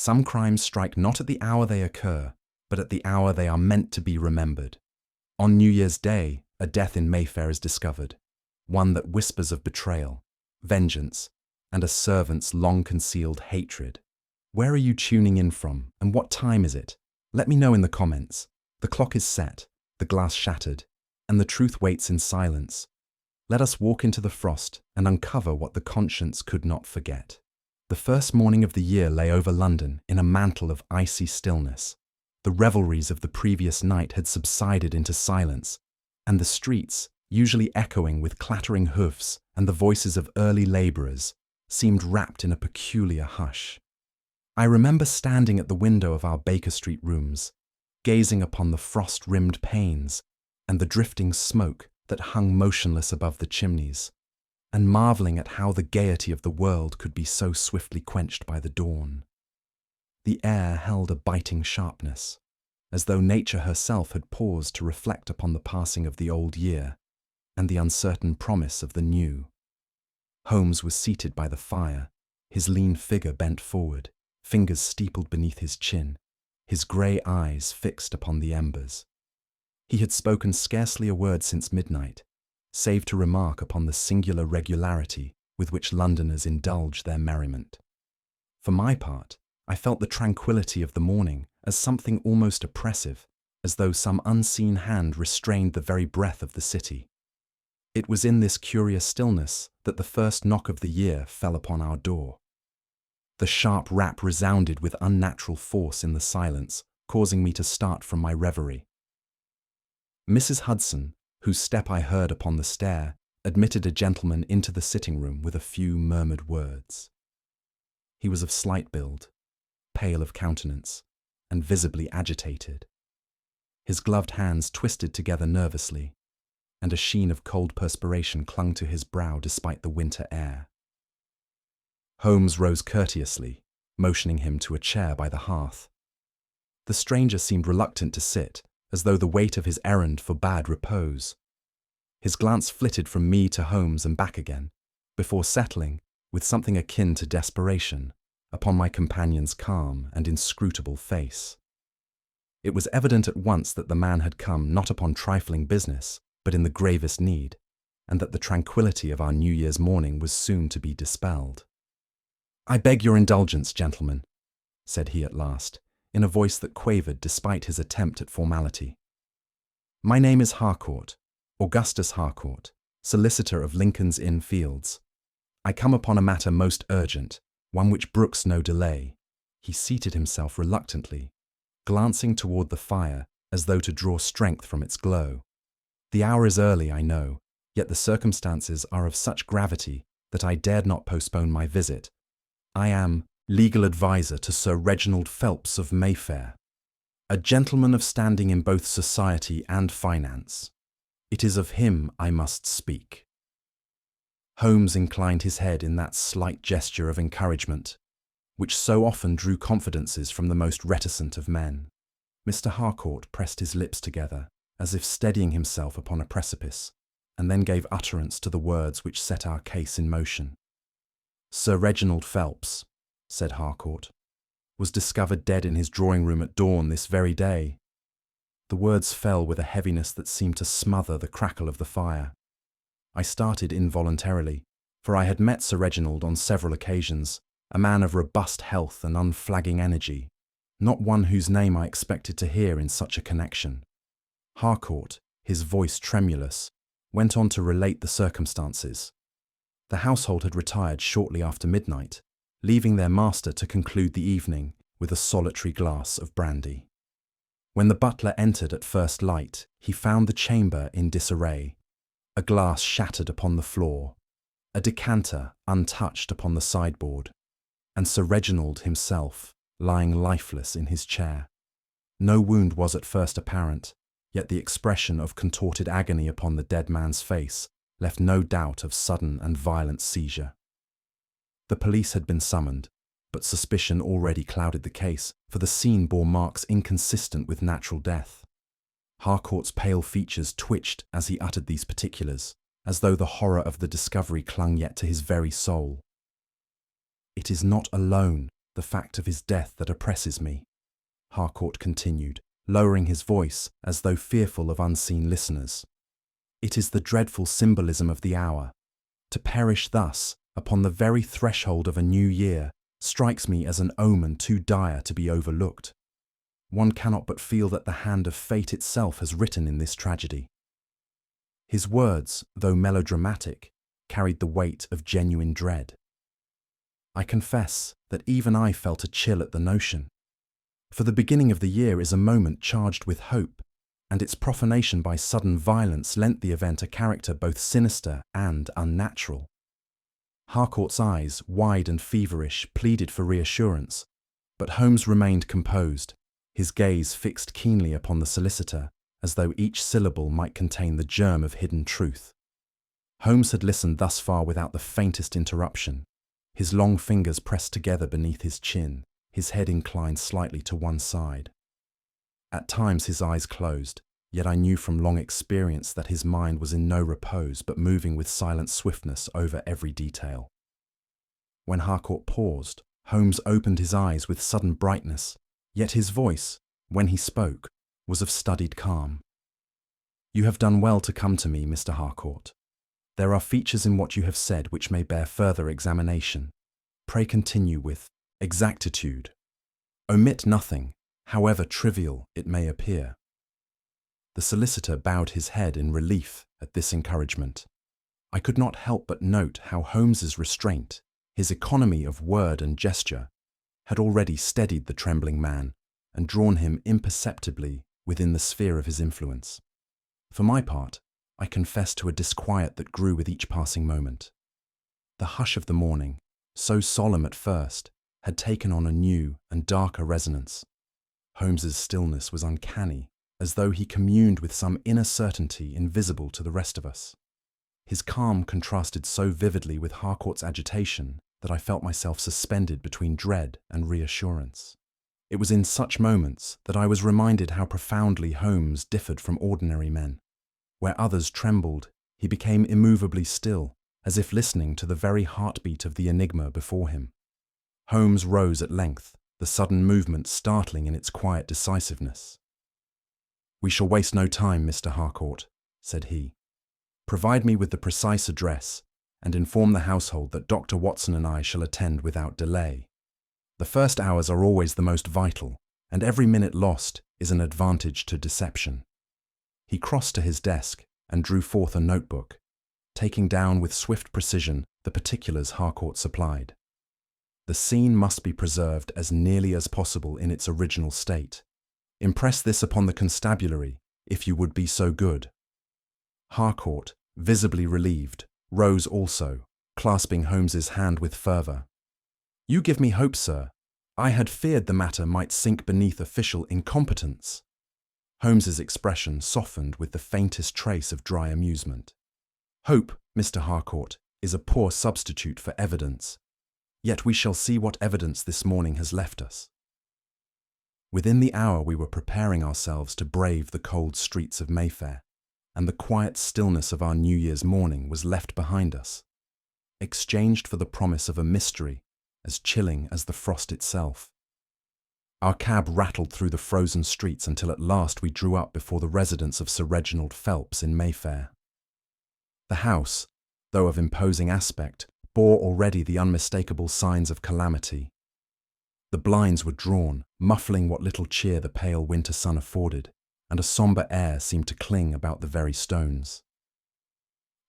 Some crimes strike not at the hour they occur, but at the hour they are meant to be remembered. On New Year's Day, a death in Mayfair is discovered, one that whispers of betrayal, vengeance, and a servant's long-concealed hatred. Where are you tuning in from, and what time is it? Let me know in the comments. The clock is set, the glass shattered, and the truth waits in silence. Let us walk into the frost and uncover what the conscience could not forget. The first morning of the year lay over London in a mantle of icy stillness. The revelries of the previous night had subsided into silence, and the streets, usually echoing with clattering hoofs and the voices of early labourers, seemed wrapped in a peculiar hush. I remember standing at the window of our Baker Street rooms, gazing upon the frost-rimmed panes and the drifting smoke that hung motionless above the chimneys, and marvelling at how the gaiety of the world could be so swiftly quenched by the dawn. The air held a biting sharpness, as though nature herself had paused to reflect upon the passing of the old year and the uncertain promise of the new. Holmes was seated by the fire, his lean figure bent forward, fingers steepled beneath his chin, his grey eyes fixed upon the embers. He had spoken scarcely a word since midnight, save to remark upon the singular regularity with which Londoners indulge their merriment. For my part, I felt the tranquillity of the morning as something almost oppressive, as though some unseen hand restrained the very breath of the city. It was in this curious stillness that the first knock of the year fell upon our door. The sharp rap resounded with unnatural force in the silence, causing me to start from my reverie. Mrs. Hudson, whose step I heard upon the stair, admitted a gentleman into the sitting-room with a few murmured words. He was of slight build, pale of countenance, and visibly agitated. His gloved hands twisted together nervously, and a sheen of cold perspiration clung to his brow despite the winter air. Holmes rose courteously, motioning him to a chair by the hearth. The stranger seemed reluctant to sit, as though the weight of his errand forbade repose. His glance flitted from me to Holmes and back again, before settling, with something akin to desperation, upon my companion's calm and inscrutable face. It was evident at once that the man had come not upon trifling business, but in the gravest need, and that the tranquillity of our New Year's morning was soon to be dispelled. "I beg your indulgence, gentlemen," said he at last, in a voice that quavered despite his attempt at formality. "My name is Harcourt, Augustus Harcourt, solicitor of Lincoln's Inn Fields. I come upon a matter most urgent, one which brooks no delay." He seated himself reluctantly, glancing toward the fire as though to draw strength from its glow. "The hour is early, I know, yet the circumstances are of such gravity that I dared not postpone my visit. I am legal adviser to Sir Reginald Phelps of Mayfair, a gentleman of standing in both society and finance. It is of him I must speak." Holmes inclined his head in that slight gesture of encouragement, which so often drew confidences from the most reticent of men. Mr. Harcourt pressed his lips together, as if steadying himself upon a precipice, and then gave utterance to the words which set our case in motion. "Sir Reginald Phelps," said Harcourt, "was discovered dead in his drawing-room at dawn this very day." The words fell with a heaviness that seemed to smother the crackle of the fire. I started involuntarily, for I had met Sir Reginald on several occasions, a man of robust health and unflagging energy, not one whose name I expected to hear in such a connection. Harcourt, his voice tremulous, went on to relate the circumstances. The household had retired shortly after midnight, leaving their master to conclude the evening with a solitary glass of brandy. When the butler entered at first light, he found the chamber in disarray, a glass shattered upon the floor, a decanter untouched upon the sideboard, and Sir Reginald himself lying lifeless in his chair. No wound was at first apparent, yet the expression of contorted agony upon the dead man's face left no doubt of sudden and violent seizure. The police had been summoned, but suspicion already clouded the case, for the scene bore marks inconsistent with natural death. Harcourt's pale features twitched as he uttered these particulars, as though the horror of the discovery clung yet to his very soul. "It is not alone," the fact of his death that oppresses me," Harcourt continued, lowering his voice as though fearful of unseen listeners. "It is the dreadful symbolism of the hour. To perish thus, upon the very threshold of a new year, strikes me as an omen too dire to be overlooked. One cannot but feel that the hand of fate itself has written in this tragedy." His words, though melodramatic, carried the weight of genuine dread. I confess that even I felt a chill at the notion. For the beginning of the year is a moment charged with hope, and its profanation by sudden violence lent the event a character both sinister and unnatural. Harcourt's eyes, wide and feverish, pleaded for reassurance, but Holmes remained composed, his gaze fixed keenly upon the solicitor, as though each syllable might contain the germ of hidden truth. Holmes had listened thus far without the faintest interruption, his long fingers pressed together beneath his chin, his head inclined slightly to one side. At times his eyes closed, yet I knew from long experience that his mind was in no repose but moving with silent swiftness over every detail. When Harcourt paused, Holmes opened his eyes with sudden brightness, yet his voice, when he spoke, was of studied calm. "You have done well to come to me, Mr. Harcourt. There are features in what you have said which may bear further examination. Pray continue with exactitude. Omit nothing, however trivial it may appear." The solicitor bowed his head in relief at this encouragement. I could not help but note how Holmes's restraint, his economy of word and gesture, had already steadied the trembling man and drawn him imperceptibly within the sphere of his influence. For my part, I confessed to a disquiet that grew with each passing moment. The hush of the morning, so solemn at first, had taken on a new and darker resonance. Holmes's stillness was uncanny, as though he communed with some inner certainty invisible to the rest of us. His calm contrasted so vividly with Harcourt's agitation that I felt myself suspended between dread and reassurance. It was in such moments that I was reminded how profoundly Holmes differed from ordinary men. Where others trembled, he became immovably still, as if listening to the very heartbeat of the enigma before him. Holmes rose at length, the sudden movement startling in its quiet decisiveness. "We shall waste no time, Mr. Harcourt," said he. "Provide me with the precise address, and inform the household that Dr. Watson and I shall attend without delay. The first hours are always the most vital, and every minute lost is an advantage to deception." He crossed to his desk and drew forth a notebook, taking down with swift precision the particulars Harcourt supplied. The scene must be preserved as nearly as possible in its original state. Impress this upon the constabulary, if you would be so good. Harcourt, visibly relieved, rose also, clasping Holmes's hand with fervour. "You give me hope, sir. I had feared the matter might sink beneath official incompetence." Holmes's expression softened with the faintest trace of dry amusement. "Hope, Mr. Harcourt, is a poor substitute for evidence. Yet we shall see what evidence this morning has left us." Within the hour we were preparing ourselves to brave the cold streets of Mayfair, and the quiet stillness of our New Year's morning was left behind us, exchanged for the promise of a mystery as chilling as the frost itself. Our cab rattled through the frozen streets until at last we drew up before the residence of Sir Reginald Phelps in Mayfair. The house, though of imposing aspect, bore already the unmistakable signs of calamity. The blinds were drawn, muffling what little cheer the pale winter sun afforded, and a sombre air seemed to cling about the very stones.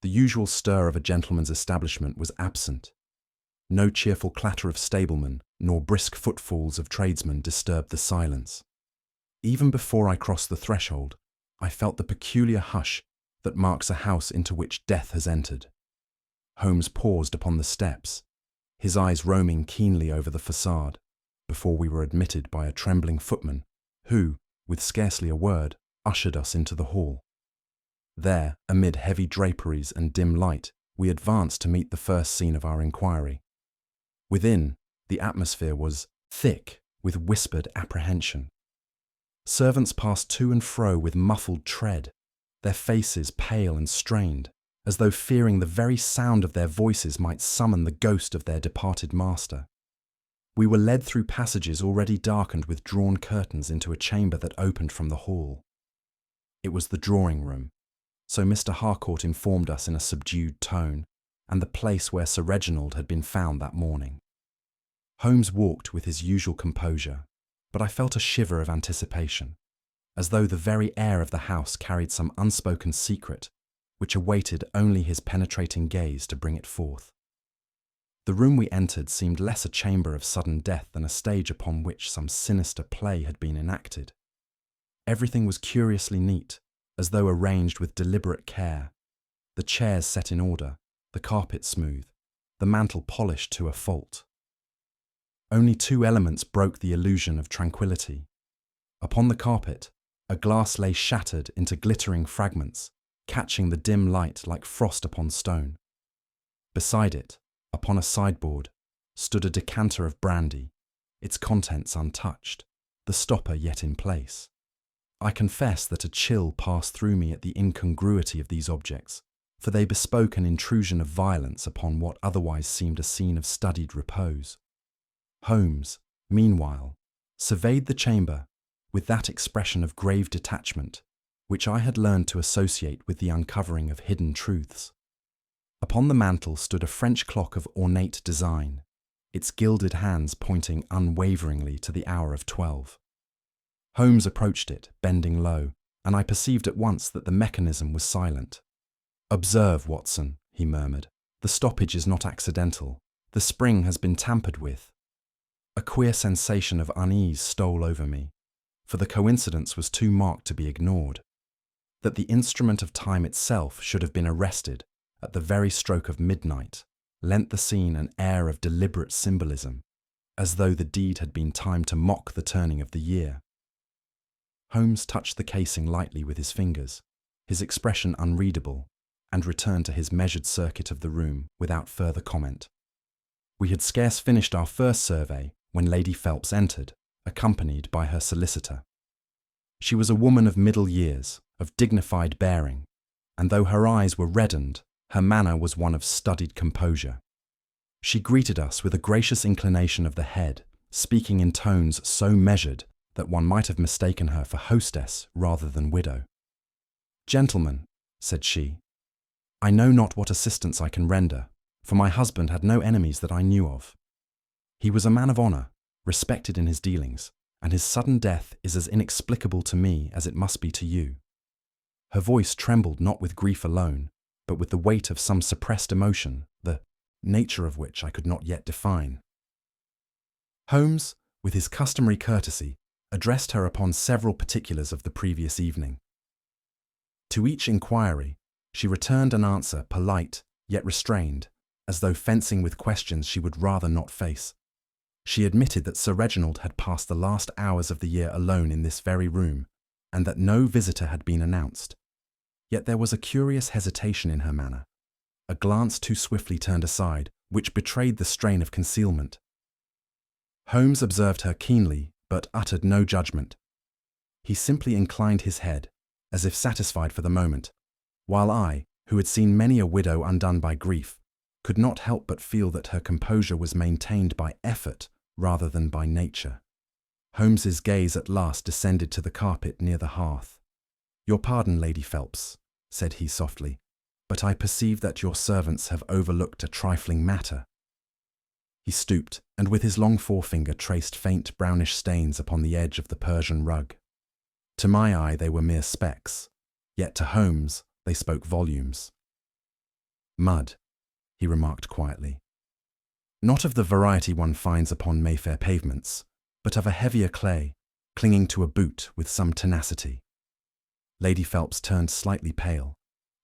The usual stir of a gentleman's establishment was absent. No cheerful clatter of stablemen, nor brisk footfalls of tradesmen disturbed the silence. Even before I crossed the threshold, I felt the peculiar hush that marks a house into which death has entered. Holmes paused upon the steps, his eyes roaming keenly over the facade, before we were admitted by a trembling footman, who, with scarcely a word, ushered us into the hall. There, amid heavy draperies and dim light, we advanced to meet the first scene of our inquiry. Within, the atmosphere was thick with whispered apprehension. Servants passed to and fro with muffled tread, their faces pale and strained, as though fearing the very sound of their voices might summon the ghost of their departed master. We were led through passages already darkened with drawn curtains into a chamber that opened from the hall. It was the drawing room, so Mr. Harcourt informed us in a subdued tone, and the place where Sir Reginald had been found that morning. Holmes walked with his usual composure, but I felt a shiver of anticipation, as though the very air of the house carried some unspoken secret which awaited only his penetrating gaze to bring it forth. The room we entered seemed less a chamber of sudden death than a stage upon which some sinister play had been enacted. Everything was curiously neat, as though arranged with deliberate care. The chairs set in order, the carpet smooth, the mantel polished to a fault. Only two elements broke the illusion of tranquility. Upon the carpet, a glass lay shattered into glittering fragments, catching the dim light like frost upon stone. Beside it, upon a sideboard, stood a decanter of brandy, its contents untouched, the stopper yet in place. I confess that a chill passed through me at the incongruity of these objects, for they bespoke an intrusion of violence upon what otherwise seemed a scene of studied repose. Holmes, meanwhile, surveyed the chamber with that expression of grave detachment which I had learned to associate with the uncovering of hidden truths. Upon the mantel stood a French clock of ornate design, its gilded hands pointing unwaveringly to the hour of 12. Holmes approached it, bending low, and I perceived at once that the mechanism was silent. "Observe, Watson," he murmured. "The stoppage is not accidental. The spring has been tampered with." A queer sensation of unease stole over me, for the coincidence was too marked to be ignored. That the instrument of time itself should have been arrested at the very stroke of midnight lent the scene an air of deliberate symbolism, as though the deed had been timed to mock the turning of the year. Holmes touched the casing lightly with his fingers, his expression unreadable, and returned to his measured circuit of the room without further comment. We had scarce finished our first survey when Lady Phelps entered, accompanied by her solicitor. She was a woman of middle years, of dignified bearing, and though her eyes were reddened, her manner was one of studied composure. She greeted us with a gracious inclination of the head, speaking in tones so measured that one might have mistaken her for hostess rather than widow. "Gentlemen," said she, "I know not what assistance I can render, for my husband had no enemies that I knew of. He was a man of honour, respected in his dealings, and his sudden death is as inexplicable to me as it must be to you." Her voice trembled not with grief alone, but with the weight of some suppressed emotion, the nature of which I could not yet define. Holmes, with his customary courtesy, addressed her upon several particulars of the previous evening. To each inquiry, she returned an answer polite, yet restrained, as though fencing with questions she would rather not face. She admitted that Sir Reginald had passed the last hours of the year alone in this very room, and that no visitor had been announced. Yet there was a curious hesitation in her manner, a glance too swiftly turned aside, which betrayed the strain of concealment. Holmes observed her keenly, but uttered no judgment. He simply inclined his head, as if satisfied for the moment, while I, who had seen many a widow undone by grief, could not help but feel that her composure was maintained by effort rather than by nature. Holmes's gaze at last descended to the carpet near the hearth. "Your pardon, Lady Phelps," said he softly, "but I perceive that your servants have overlooked a trifling matter." He stooped, and with his long forefinger traced faint brownish stains upon the edge of the Persian rug. To my eye they were mere specks, yet to Holmes they spoke volumes. "Mud," he remarked quietly. "Not of the variety one finds upon Mayfair pavements, but of a heavier clay, clinging to a boot with some tenacity." Lady Phelps turned slightly pale,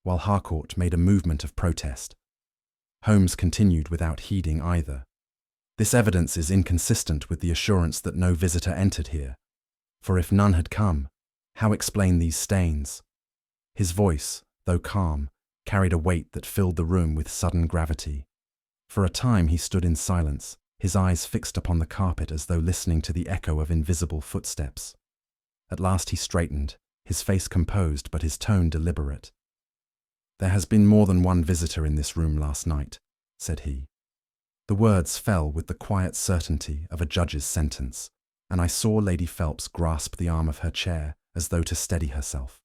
while Harcourt made a movement of protest. Holmes continued without heeding either. "This evidence is inconsistent with the assurance that no visitor entered here, for if none had come, how explain these stains?" His voice, though calm, carried a weight that filled the room with sudden gravity. For a time he stood in silence, his eyes fixed upon the carpet as though listening to the echo of invisible footsteps. At last he straightened, his face composed but his tone deliberate. "There has been more than one visitor in this room last night," said he. The words fell with the quiet certainty of a judge's sentence, and I saw Lady Phelps grasp the arm of her chair as though to steady herself.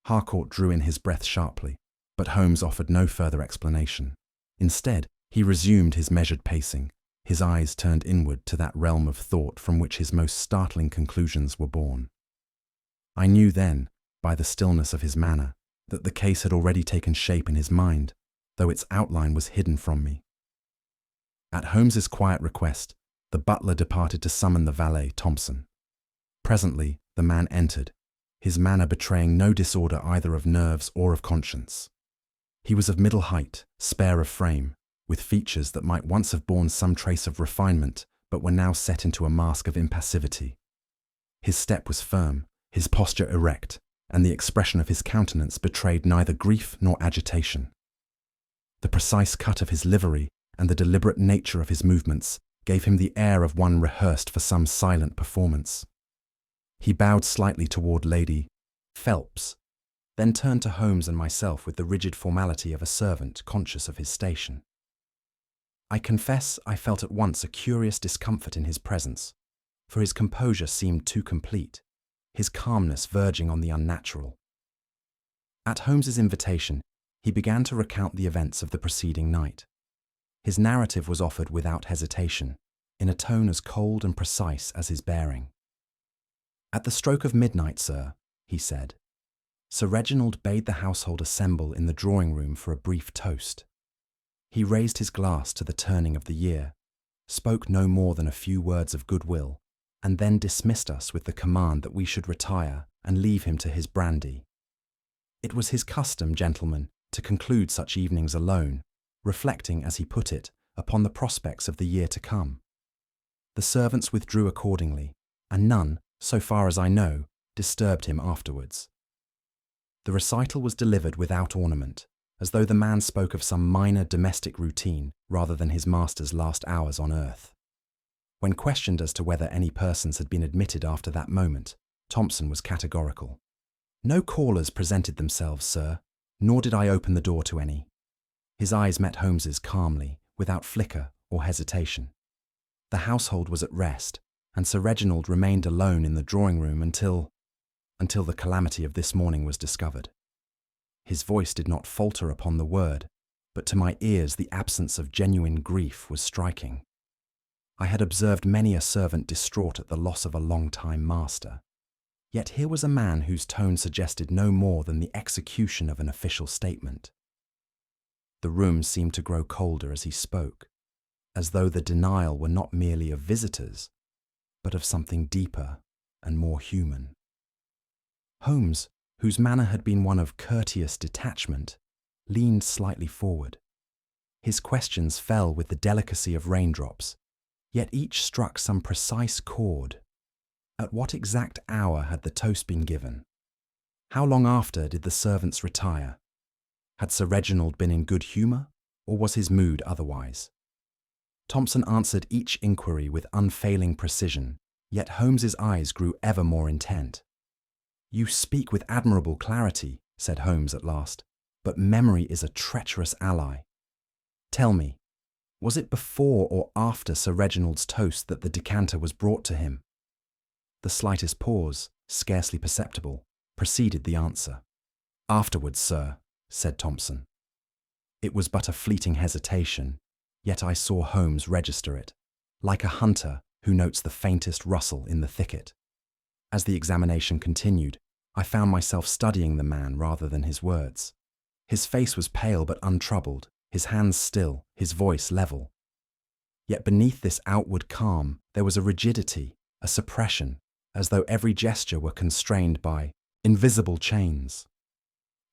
Harcourt drew in his breath sharply, but Holmes offered no further explanation. Instead, he resumed his measured pacing, his eyes turned inward to that realm of thought from which his most startling conclusions were born. I knew then, by the stillness of his manner, that the case had already taken shape in his mind, though its outline was hidden from me. At Holmes's quiet request, the butler departed to summon the valet, Thompson. Presently, the man entered, his manner betraying no disorder either of nerves or of conscience. He was of middle height, spare of frame, with features that might once have borne some trace of refinement, but were now set into a mask of impassivity. His step was firm, his posture erect, and the expression of his countenance betrayed neither grief nor agitation. The precise cut of his livery and the deliberate nature of his movements gave him the air of one rehearsed for some silent performance. He bowed slightly toward Lady Phelps, then turned to Holmes and myself with the rigid formality of a servant conscious of his station. I confess I felt at once a curious discomfort in his presence, for his composure seemed too complete, his calmness verging on the unnatural. At Holmes's invitation, he began to recount the events of the preceding night. His narrative was offered without hesitation, in a tone as cold and precise as his bearing. "At the stroke of midnight, sir," he said, "Sir Reginald bade the household assemble in the drawing-room for a brief toast. He raised his glass to the turning of the year, spoke no more than a few words of goodwill, and then dismissed us with the command that we should retire and leave him to his brandy. It was his custom, gentlemen, to conclude such evenings alone, reflecting, as he put it, upon the prospects of the year to come. The servants withdrew accordingly, and none, so far as I know, disturbed him afterwards. The recital was delivered without ornament, as though the man spoke of some minor domestic routine rather than his master's last hours on earth. When questioned as to whether any persons had been admitted after that moment, Thompson was categorical. "No callers presented themselves, sir, nor did I open the door to any." His eyes met Holmes's calmly, without flicker or hesitation. The household was at rest, and Sir Reginald remained alone in the drawing-room until the calamity of this morning was discovered. His voice did not falter upon the word, but to my ears the absence of genuine grief was striking. I had observed many a servant distraught at the loss of a long-time master, yet here was a man whose tone suggested no more than the execution of an official statement. The room seemed to grow colder as he spoke, as though the denial were not merely of visitors, but of something deeper and more human. Holmes, whose manner had been one of courteous detachment, leaned slightly forward. His questions fell with the delicacy of raindrops, yet each struck some precise chord. At what exact hour had the toast been given? How long after did the servants retire? Had Sir Reginald been in good humour, or was his mood otherwise? Thompson answered each inquiry with unfailing precision, yet Holmes's eyes grew ever more intent. "You speak with admirable clarity," said Holmes at last, "but memory is a treacherous ally. Tell me, was it before or after Sir Reginald's toast that the decanter was brought to him?" The slightest pause, scarcely perceptible, preceded the answer. "Afterwards, sir," said Thompson. It was but a fleeting hesitation, yet I saw Holmes register it, like a hunter who notes the faintest rustle in the thicket. As the examination continued, I found myself studying the man rather than his words. His face was pale but untroubled, his hands still, his voice level. Yet beneath this outward calm there was a rigidity, a suppression, as though every gesture were constrained by invisible chains.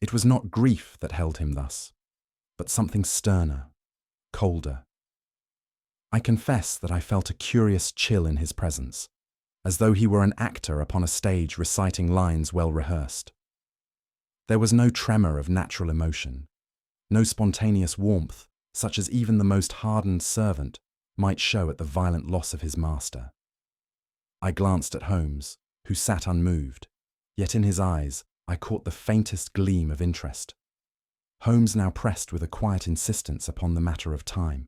It was not grief that held him thus, but something sterner, colder. I confess that I felt a curious chill in his presence, as though he were an actor upon a stage reciting lines well rehearsed. There was no tremor of natural emotion, no spontaneous warmth such as even the most hardened servant might show at the violent loss of his master. I glanced at Holmes, who sat unmoved, yet in his eyes I caught the faintest gleam of interest. Holmes now pressed with a quiet insistence upon the matter of time.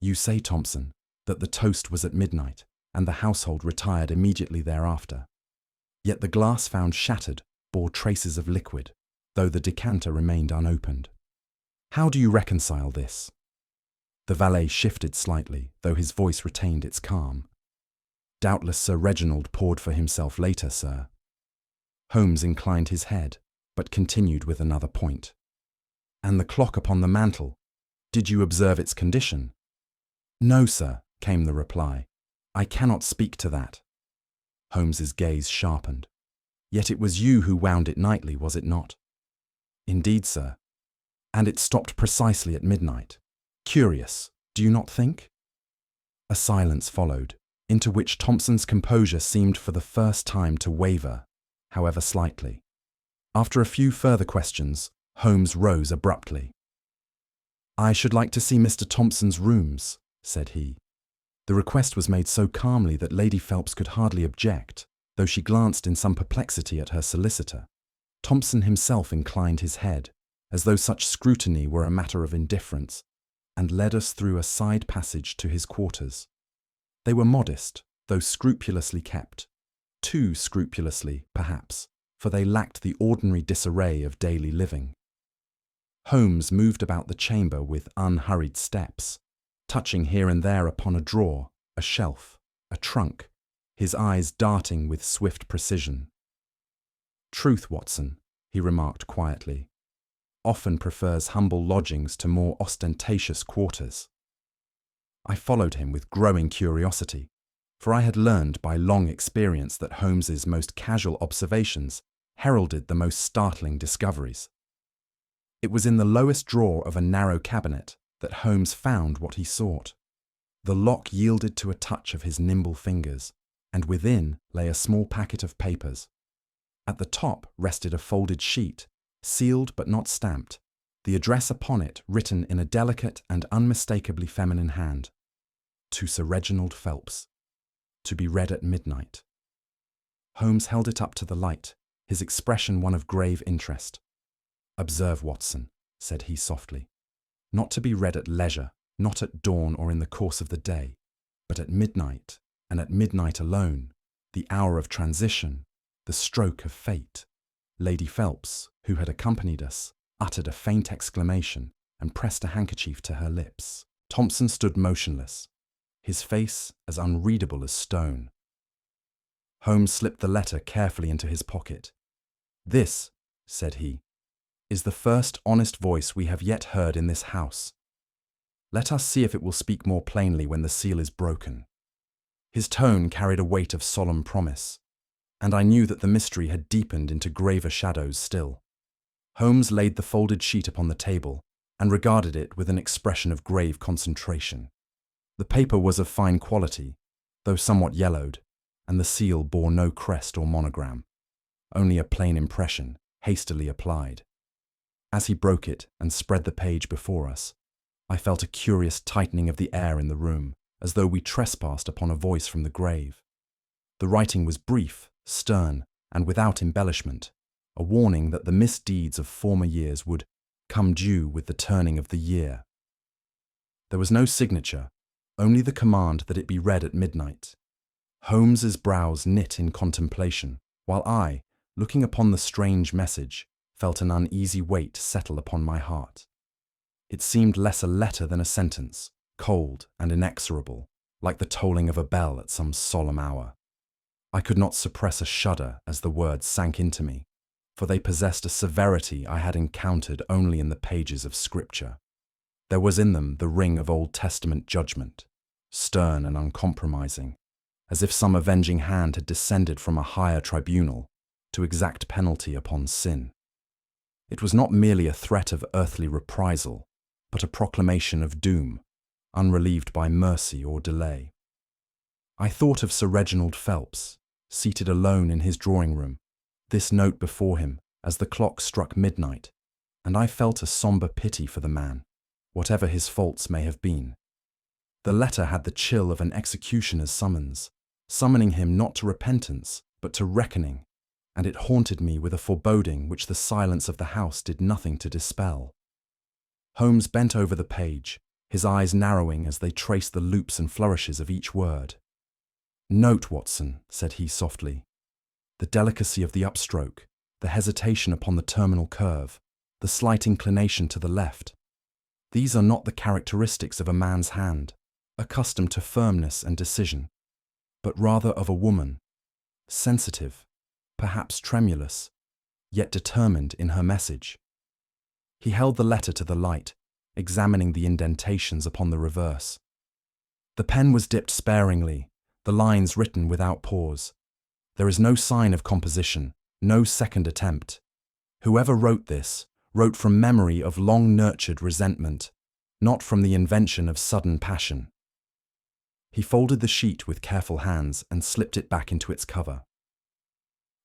You say, Thompson, that the toast was at midnight, and the household retired immediately thereafter. Yet the glass found shattered bore traces of liquid, though the decanter remained unopened. How do you reconcile this? The valet shifted slightly, though his voice retained its calm. Doubtless Sir Reginald poured for himself later, sir. Holmes inclined his head, but continued with another point. And the clock upon the mantel, did you observe its condition? No, sir, came the reply. I cannot speak to that. Holmes's gaze sharpened. Yet it was you who wound it nightly, was it not? Indeed, sir. And it stopped precisely at midnight. Curious, do you not think? A silence followed, into which Thompson's composure seemed for the first time to waver, however slightly. After a few further questions, Holmes rose abruptly. I should like to see Mr. Thompson's rooms, said he. The request was made so calmly that Lady Phelps could hardly object, though she glanced in some perplexity at her solicitor. Thompson himself inclined his head, as though such scrutiny were a matter of indifference, and led us through a side passage to his quarters. They were modest, though scrupulously kept. Too scrupulously, perhaps, for they lacked the ordinary disarray of daily living. Holmes moved about the chamber with unhurried steps, touching here and there upon a drawer, a shelf, a trunk, his eyes darting with swift precision. Truth, Watson, he remarked quietly, often prefers humble lodgings to more ostentatious quarters. I followed him with growing curiosity, for I had learned by long experience that Holmes's most casual observations heralded the most startling discoveries. It was in the lowest drawer of a narrow cabinet that Holmes found what he sought. The lock yielded to a touch of his nimble fingers, and within lay a small packet of papers. At the top rested a folded sheet, sealed but not stamped, the address upon it written in a delicate and unmistakably feminine hand. To Sir Reginald Phelps. To be read at midnight. Holmes held it up to the light, his expression one of grave interest. Observe, Watson, said he softly. Not to be read at leisure, not at dawn or in the course of the day, but at midnight, and at midnight alone, the hour of transition, the stroke of fate. Lady Phelps, who had accompanied us, uttered a faint exclamation and pressed a handkerchief to her lips. Thompson stood motionless, his face as unreadable as stone. Holmes slipped the letter carefully into his pocket. This, said he, is the first honest voice we have yet heard in this house. Let us see if it will speak more plainly when the seal is broken. His tone carried a weight of solemn promise, and I knew that the mystery had deepened into graver shadows still. Holmes laid the folded sheet upon the table and regarded it with an expression of grave concentration. The paper was of fine quality, though somewhat yellowed, and the seal bore no crest or monogram, only a plain impression, hastily applied. As he broke it and spread the page before us, I felt a curious tightening of the air in the room, as though we trespassed upon a voice from the grave. The writing was brief, stern, and without embellishment, a warning that the misdeeds of former years would come due with the turning of the year. There was no signature, only the command that it be read at midnight. Holmes's brows knit in contemplation, while I, looking upon the strange message, felt an uneasy weight settle upon my heart. It seemed less a letter than a sentence, cold and inexorable, like the tolling of a bell at some solemn hour. I could not suppress a shudder as the words sank into me, for they possessed a severity I had encountered only in the pages of Scripture. There was in them the ring of Old Testament judgment, stern and uncompromising, as if some avenging hand had descended from a higher tribunal to exact penalty upon sin. It was not merely a threat of earthly reprisal, but a proclamation of doom, unrelieved by mercy or delay. I thought of Sir Reginald Phelps, seated alone in his drawing-room, this note before him as the clock struck midnight, and I felt a sombre pity for the man, whatever his faults may have been. The letter had the chill of an executioner's summons, summoning him not to repentance, but to reckoning, and it haunted me with a foreboding which the silence of the house did nothing to dispel. Holmes bent over the page, his eyes narrowing as they traced the loops and flourishes of each word. "Note, Watson," said he softly, "the delicacy of the upstroke, the hesitation upon the terminal curve, the slight inclination to the left. These are not the characteristics of a man's hand, accustomed to firmness and decision, but rather of a woman, sensitive, perhaps tremulous, yet determined in her message." He held the letter to the light, examining the indentations upon the reverse. The pen was dipped sparingly, the lines written without pause. There is no sign of composition, no second attempt. Whoever wrote this wrote from memory of long-nurtured resentment, not from the invention of sudden passion. He folded the sheet with careful hands and slipped it back into its cover.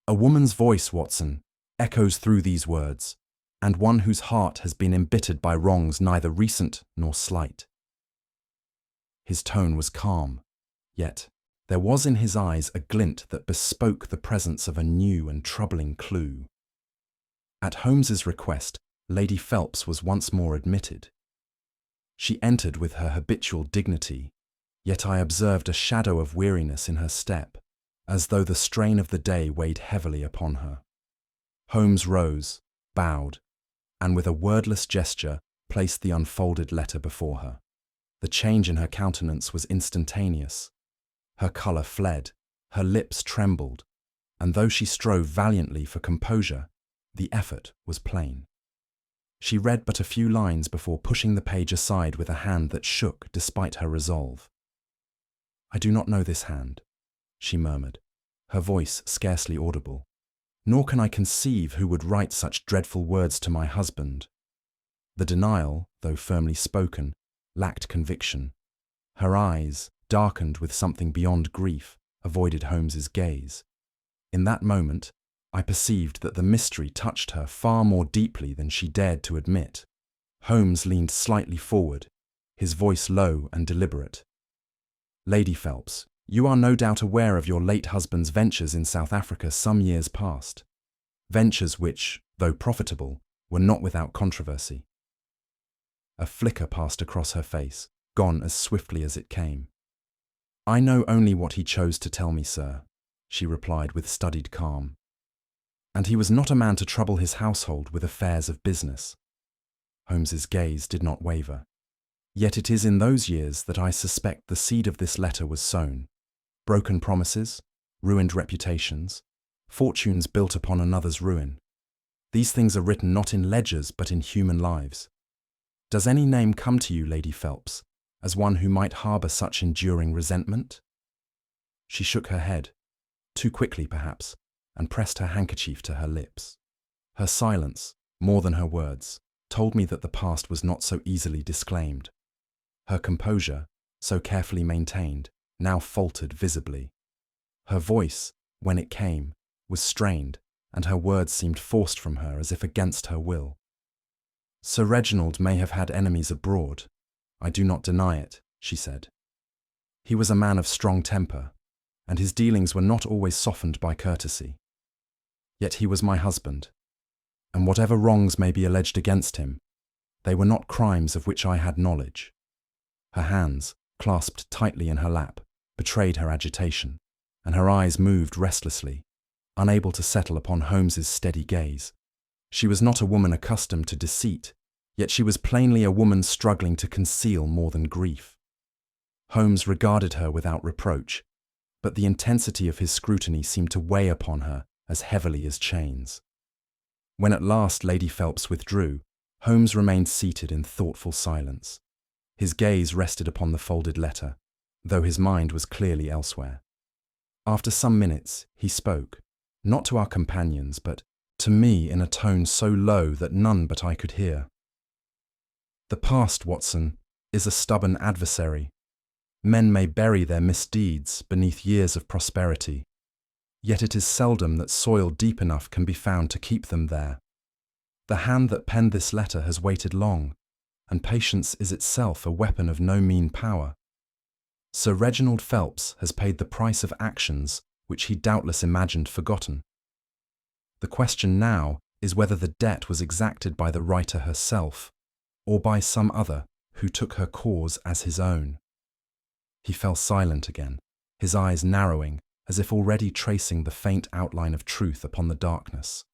"A woman's voice, Watson, echoes through these words, and one whose heart has been embittered by wrongs neither recent nor slight." His tone was calm, yet there was in his eyes a glint that bespoke the presence of a new and troubling clue. At Holmes's request, Lady Phelps was once more admitted. She entered with her habitual dignity, yet I observed a shadow of weariness in her step, as though the strain of the day weighed heavily upon her. Holmes rose, bowed, and with a wordless gesture placed the unfolded letter before her. The change in her countenance was instantaneous. Her colour fled, her lips trembled, and though she strove valiantly for composure, the effort was plain. She read but a few lines before pushing the page aside with a hand that shook despite her resolve. "I do not know this hand," she murmured, her voice scarcely audible, "nor can I conceive who would write such dreadful words to my husband." The denial, though firmly spoken, lacked conviction. Her eyes, darkened with something beyond grief, avoided Holmes's gaze. In that moment, I perceived that the mystery touched her far more deeply than she dared to admit. Holmes leaned slightly forward, his voice low and deliberate. "Lady Phelps, you are no doubt aware of your late husband's ventures in South Africa some years past. Ventures which, though profitable, were not without controversy." A flicker passed across her face, gone as swiftly as it came. "I know only what he chose to tell me, sir," she replied with studied calm. "And he was not a man to trouble his household with affairs of business." Holmes's gaze did not waver. "Yet it is in those years that I suspect the seed of this letter was sown. Broken promises, ruined reputations, fortunes built upon another's ruin. These things are written not in ledgers but in human lives. Does any name come to you, Lady Phelps, as one who might harbour such enduring resentment?" She shook her head, too quickly perhaps, and pressed her handkerchief to her lips. Her silence, more than her words, told me that the past was not so easily disclaimed. Her composure, so carefully maintained, now faltered visibly. Her voice, when it came, was strained, and her words seemed forced from her as if against her will. "Sir Reginald may have had enemies abroad. I do not deny it," she said. "He was a man of strong temper, and his dealings were not always softened by courtesy. Yet he was my husband, and whatever wrongs may be alleged against him, they were not crimes of which I had knowledge." Her hands, clasped tightly in her lap, betrayed her agitation, and her eyes moved restlessly, unable to settle upon Holmes's steady gaze. She was not a woman accustomed to deceit, yet she was plainly a woman struggling to conceal more than grief. Holmes regarded her without reproach, but the intensity of his scrutiny seemed to weigh upon her as heavily as chains. When at last Lady Phelps withdrew, Holmes remained seated in thoughtful silence. His gaze rested upon the folded letter, though his mind was clearly elsewhere. After some minutes, he spoke, not to our companions, but to me in a tone so low that none but I could hear. "The past, Watson, is a stubborn adversary. Men may bury their misdeeds beneath years of prosperity, yet it is seldom that soil deep enough can be found to keep them there. The hand that penned this letter has waited long, and patience is itself a weapon of no mean power. Sir Reginald Phelps has paid the price of actions which he doubtless imagined forgotten. The question now is whether the debt was exacted by the writer herself, or by some other who took her cause as his own. He fell silent again, his eyes narrowing as if already tracing the faint outline of truth upon the darkness.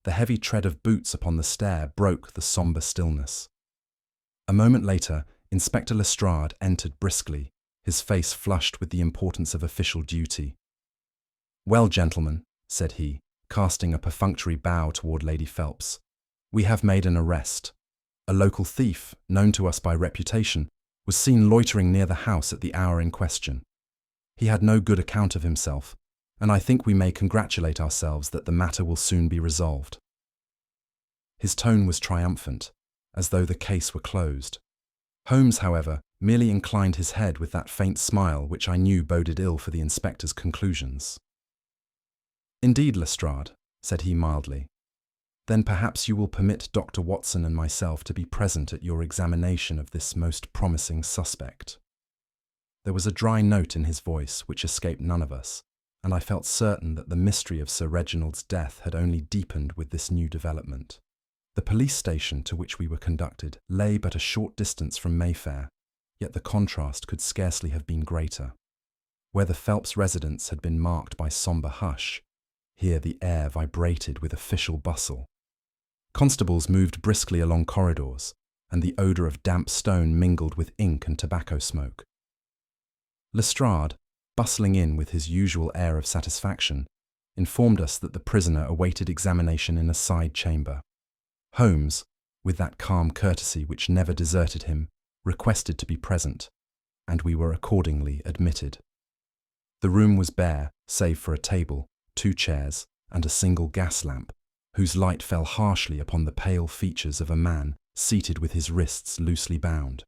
The heavy tread of boots upon the stair broke the sombre stillness. A moment later, Inspector Lestrade entered briskly, his face flushed with the importance of official duty. "Well, gentlemen," said he, casting a perfunctory bow toward Lady Phelps, "we have made an arrest. A local thief, known to us by reputation, was seen loitering near the house at the hour in question. He had no good account of himself, and I think we may congratulate ourselves that the matter will soon be resolved." His tone was triumphant, as though the case were closed. Holmes, however, merely inclined his head with that faint smile which I knew boded ill for the inspector's conclusions. "Indeed, Lestrade," said he mildly. "Then perhaps you will permit Dr. Watson and myself to be present at your examination of this most promising suspect." There was a dry note in his voice which escaped none of us, and I felt certain that the mystery of Sir Reginald's death had only deepened with this new development. The police station to which we were conducted lay but a short distance from Mayfair, yet the contrast could scarcely have been greater. Where the Phelps residence had been marked by sombre hush, here the air vibrated with official bustle. Constables moved briskly along corridors, and the odour of damp stone mingled with ink and tobacco smoke. Lestrade, bustling in with his usual air of satisfaction, informed us that the prisoner awaited examination in a side chamber. Holmes, with that calm courtesy which never deserted him, requested to be present, and we were accordingly admitted. The room was bare, save for a table, 2 chairs, and a single gas lamp, whose light fell harshly upon the pale features of a man seated with his wrists loosely bound.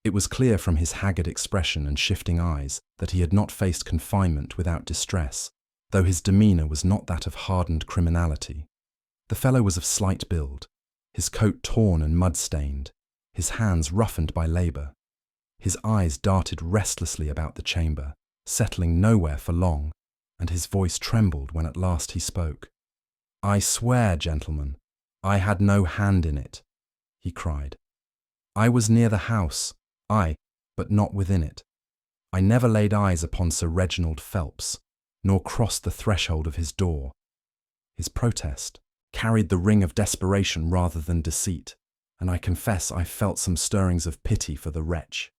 It was clear from his haggard expression and shifting eyes that he had not faced confinement without distress, though his demeanour was not that of hardened criminality. The fellow was of slight build, his coat torn and mud-stained, his hands roughened by labour. His eyes darted restlessly about the chamber, settling nowhere for long, and his voice trembled when at last he spoke. "I swear, gentlemen, I had no hand in it," he cried. "I was near the house, but not within it. I never laid eyes upon Sir Reginald Phelps, nor crossed the threshold of his door." His protest carried the ring of desperation rather than deceit, and I confess I felt some stirrings of pity for the wretch.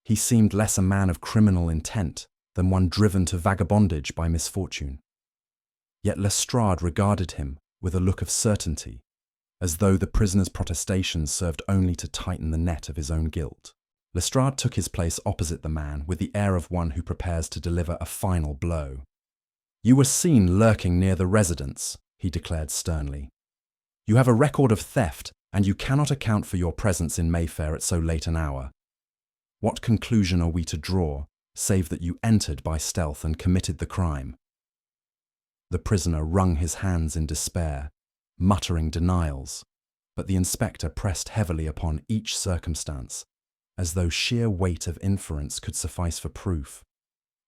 He seemed less a man of criminal intent than one driven to vagabondage by misfortune. Yet Lestrade regarded him with a look of certainty, as though the prisoner's protestations served only to tighten the net of his own guilt. Lestrade took his place opposite the man with the air of one who prepares to deliver a final blow. "You were seen lurking near the residence," he declared sternly. "You have a record of theft, and you cannot account for your presence in Mayfair at so late an hour. What conclusion are we to draw, save that you entered by stealth and committed the crime?" The prisoner wrung his hands in despair, muttering denials, but the inspector pressed heavily upon each circumstance, as though sheer weight of inference could suffice for proof.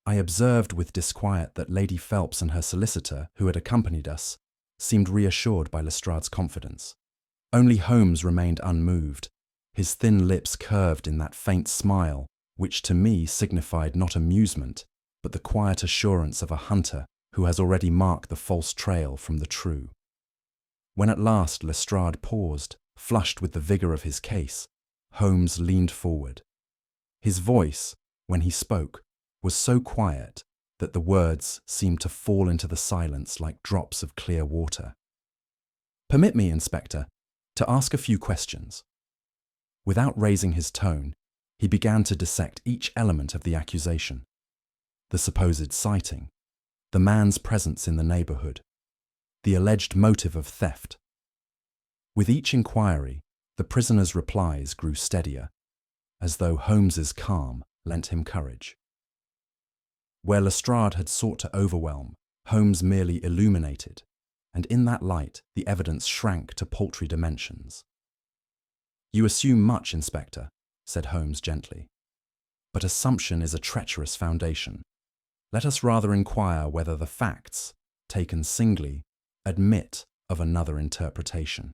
I observed with disquiet that Lady Phelps and her solicitor, who had accompanied us, seemed reassured by Lestrade's confidence. Only Holmes remained unmoved, his thin lips curved in that faint smile which to me signified not amusement, but the quiet assurance of a hunter who has already marked the false trail from the true. When at last Lestrade paused, flushed with the vigour of his case, Holmes leaned forward. His voice, when he spoke, was so quiet that the words seemed to fall into the silence like drops of clear water. "Permit me, Inspector, to ask a few questions." Without raising his tone, he began to dissect each element of the accusation: the supposed sighting, the man's presence in the neighbourhood, the alleged motive of theft. With each inquiry, the prisoner's replies grew steadier, as though Holmes's calm lent him courage. Where Lestrade had sought to overwhelm, Holmes merely illuminated, and in that light the evidence shrank to paltry dimensions. "You assume much, Inspector," said Holmes gently, "but assumption is a treacherous foundation. Let us rather inquire whether the facts, taken singly, admit of another interpretation."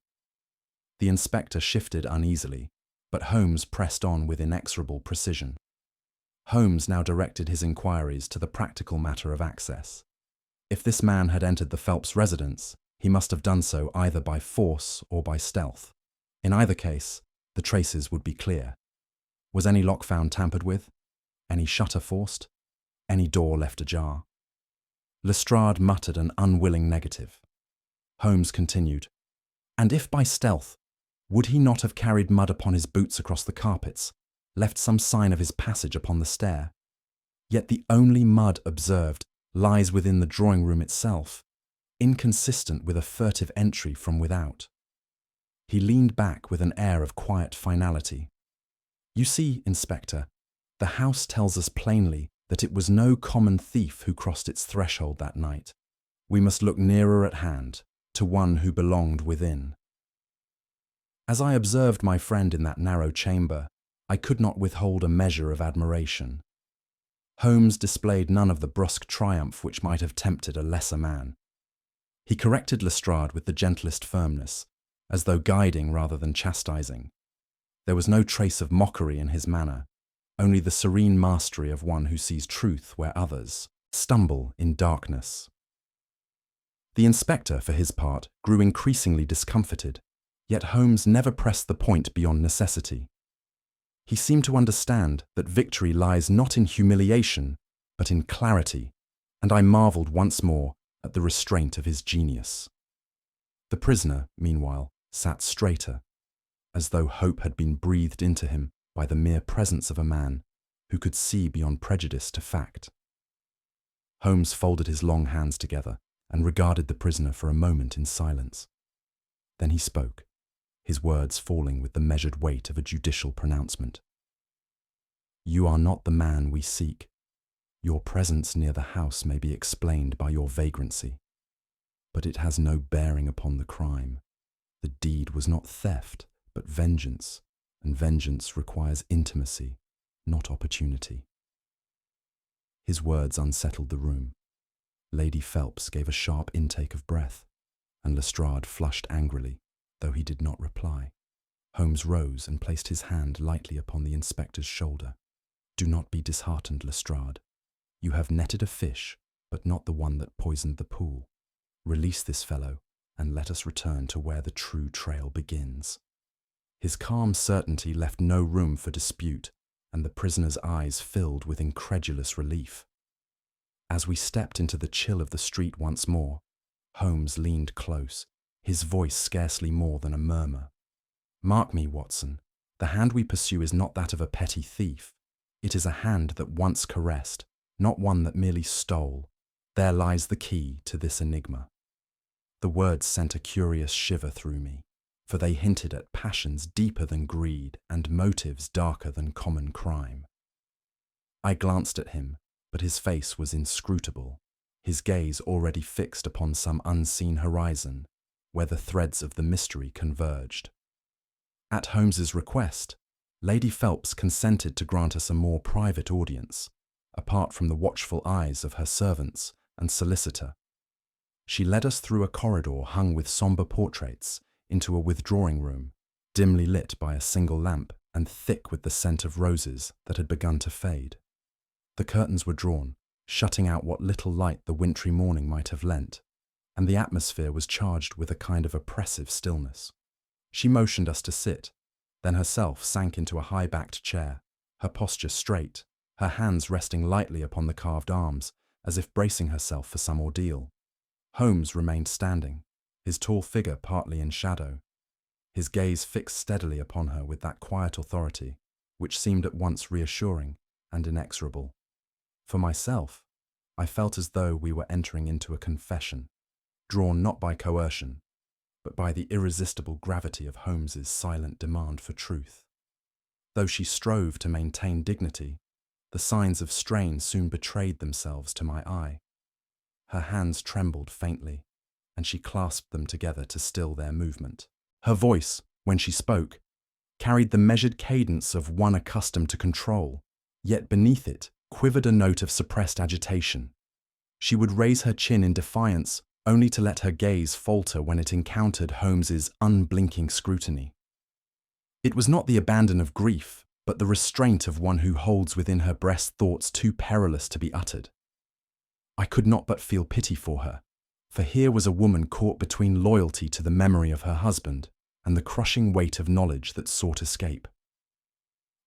The inspector shifted uneasily, But Holmes pressed on with inexorable precision. Holmes now directed his inquiries to the practical matter of access. If this man had entered the Phelps residence, he must have done so either by force or by stealth. In either case, the traces would be clear. Was any lock found tampered with? Any shutter forced? Any door left ajar? Lestrade muttered an unwilling negative. Holmes continued, "And if by stealth, would he not have carried mud upon his boots across the carpets, left some sign of his passage upon the stair? Yet the only mud observed lies within the drawing-room itself, inconsistent with a furtive entry from without." He leaned back with an air of quiet finality. "You see, Inspector, the house tells us plainly that it was no common thief who crossed its threshold that night. We must look nearer at hand, to one who belonged within." As I observed my friend in that narrow chamber, I could not withhold a measure of admiration. Holmes displayed none of the brusque triumph which might have tempted a lesser man. He corrected Lestrade with the gentlest firmness, as though guiding rather than chastising. There was no trace of mockery in his manner, only the serene mastery of one who sees truth where others stumble in darkness. The inspector, for his part, grew increasingly discomfited, yet Holmes never pressed the point beyond necessity. He seemed to understand that victory lies not in humiliation, but in clarity, and I marvelled once more at the restraint of his genius. The prisoner, meanwhile, sat straighter, as though hope had been breathed into him by the mere presence of a man who could see beyond prejudice to fact. Holmes folded his long hands together and regarded the prisoner for a moment in silence. Then he spoke, his words falling with the measured weight of a judicial pronouncement. "You are not the man we seek. Your presence near the house may be explained by your vagrancy, but it has no bearing upon the crime. The deed was not theft, but vengeance, and vengeance requires intimacy, not opportunity." His words unsettled the room. Lady Phelps gave a sharp intake of breath, and Lestrade flushed angrily, though he did not reply. Holmes rose and placed his hand lightly upon the inspector's shoulder. "Do not be disheartened, Lestrade. You have netted a fish, but not the one that poisoned the pool. Release this fellow, and let us return to where the true trail begins." His calm certainty left no room for dispute, and the prisoner's eyes filled with incredulous relief. As we stepped into the chill of the street once more, Holmes leaned close, his voice scarcely more than a murmur. "Mark me, Watson, the hand we pursue is not that of a petty thief. It is a hand that once caressed, not one that merely stole. There lies the key to this enigma." The words sent a curious shiver through me, for they hinted at passions deeper than greed and motives darker than common crime. I glanced at him, but his face was inscrutable, his gaze already fixed upon some unseen horizon, where the threads of the mystery converged. At Holmes's request, Lady Phelps consented to grant us a more private audience, apart from the watchful eyes of her servants and solicitor. She led us through a corridor hung with sombre portraits into a withdrawing room, dimly lit by a single lamp and thick with the scent of roses that had begun to fade. The curtains were drawn, shutting out what little light the wintry morning might have lent, and the atmosphere was charged with a kind of oppressive stillness. She motioned us to sit, then herself sank into a high-backed chair, her posture straight, her hands resting lightly upon the carved arms, as if bracing herself for some ordeal. Holmes remained standing, his tall figure partly in shadow, his gaze fixed steadily upon her with that quiet authority, which seemed at once reassuring and inexorable. For myself, I felt as though we were entering into a confession, drawn not by coercion, but by the irresistible gravity of Holmes's silent demand for truth. Though she strove to maintain dignity, the signs of strain soon betrayed themselves to my eye. Her hands trembled faintly, and she clasped them together to still their movement. Her voice, when she spoke, carried the measured cadence of one accustomed to control, yet beneath it quivered a note of suppressed agitation. She would raise her chin in defiance, only to let her gaze falter when it encountered Holmes's unblinking scrutiny. It was not the abandon of grief, but the restraint of one who holds within her breast thoughts too perilous to be uttered. I could not but feel pity for her, for here was a woman caught between loyalty to the memory of her husband and the crushing weight of knowledge that sought escape.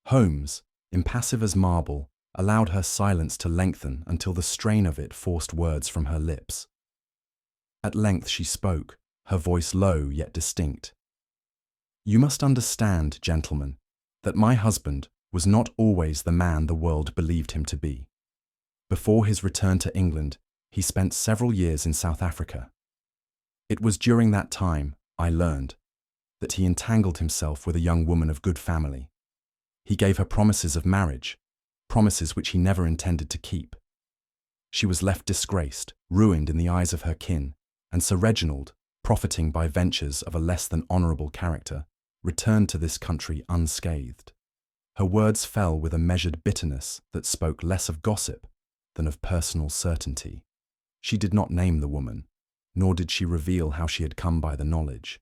Holmes, impassive as marble, allowed her silence to lengthen until the strain of it forced words from her lips. At length she spoke, her voice low yet distinct. "You must understand, gentlemen, that my husband was not always the man the world believed him to be. Before his return to England, he spent several years in South Africa. It was during that time, I learned, that he entangled himself with a young woman of good family. He gave her promises of marriage, promises which he never intended to keep. She was left disgraced, ruined in the eyes of her kin, and Sir Reginald, profiting by ventures of a less than honourable character, returned to this country unscathed." Her words fell with a measured bitterness that spoke less of gossip than of personal certainty. She did not name the woman, nor did she reveal how she had come by the knowledge.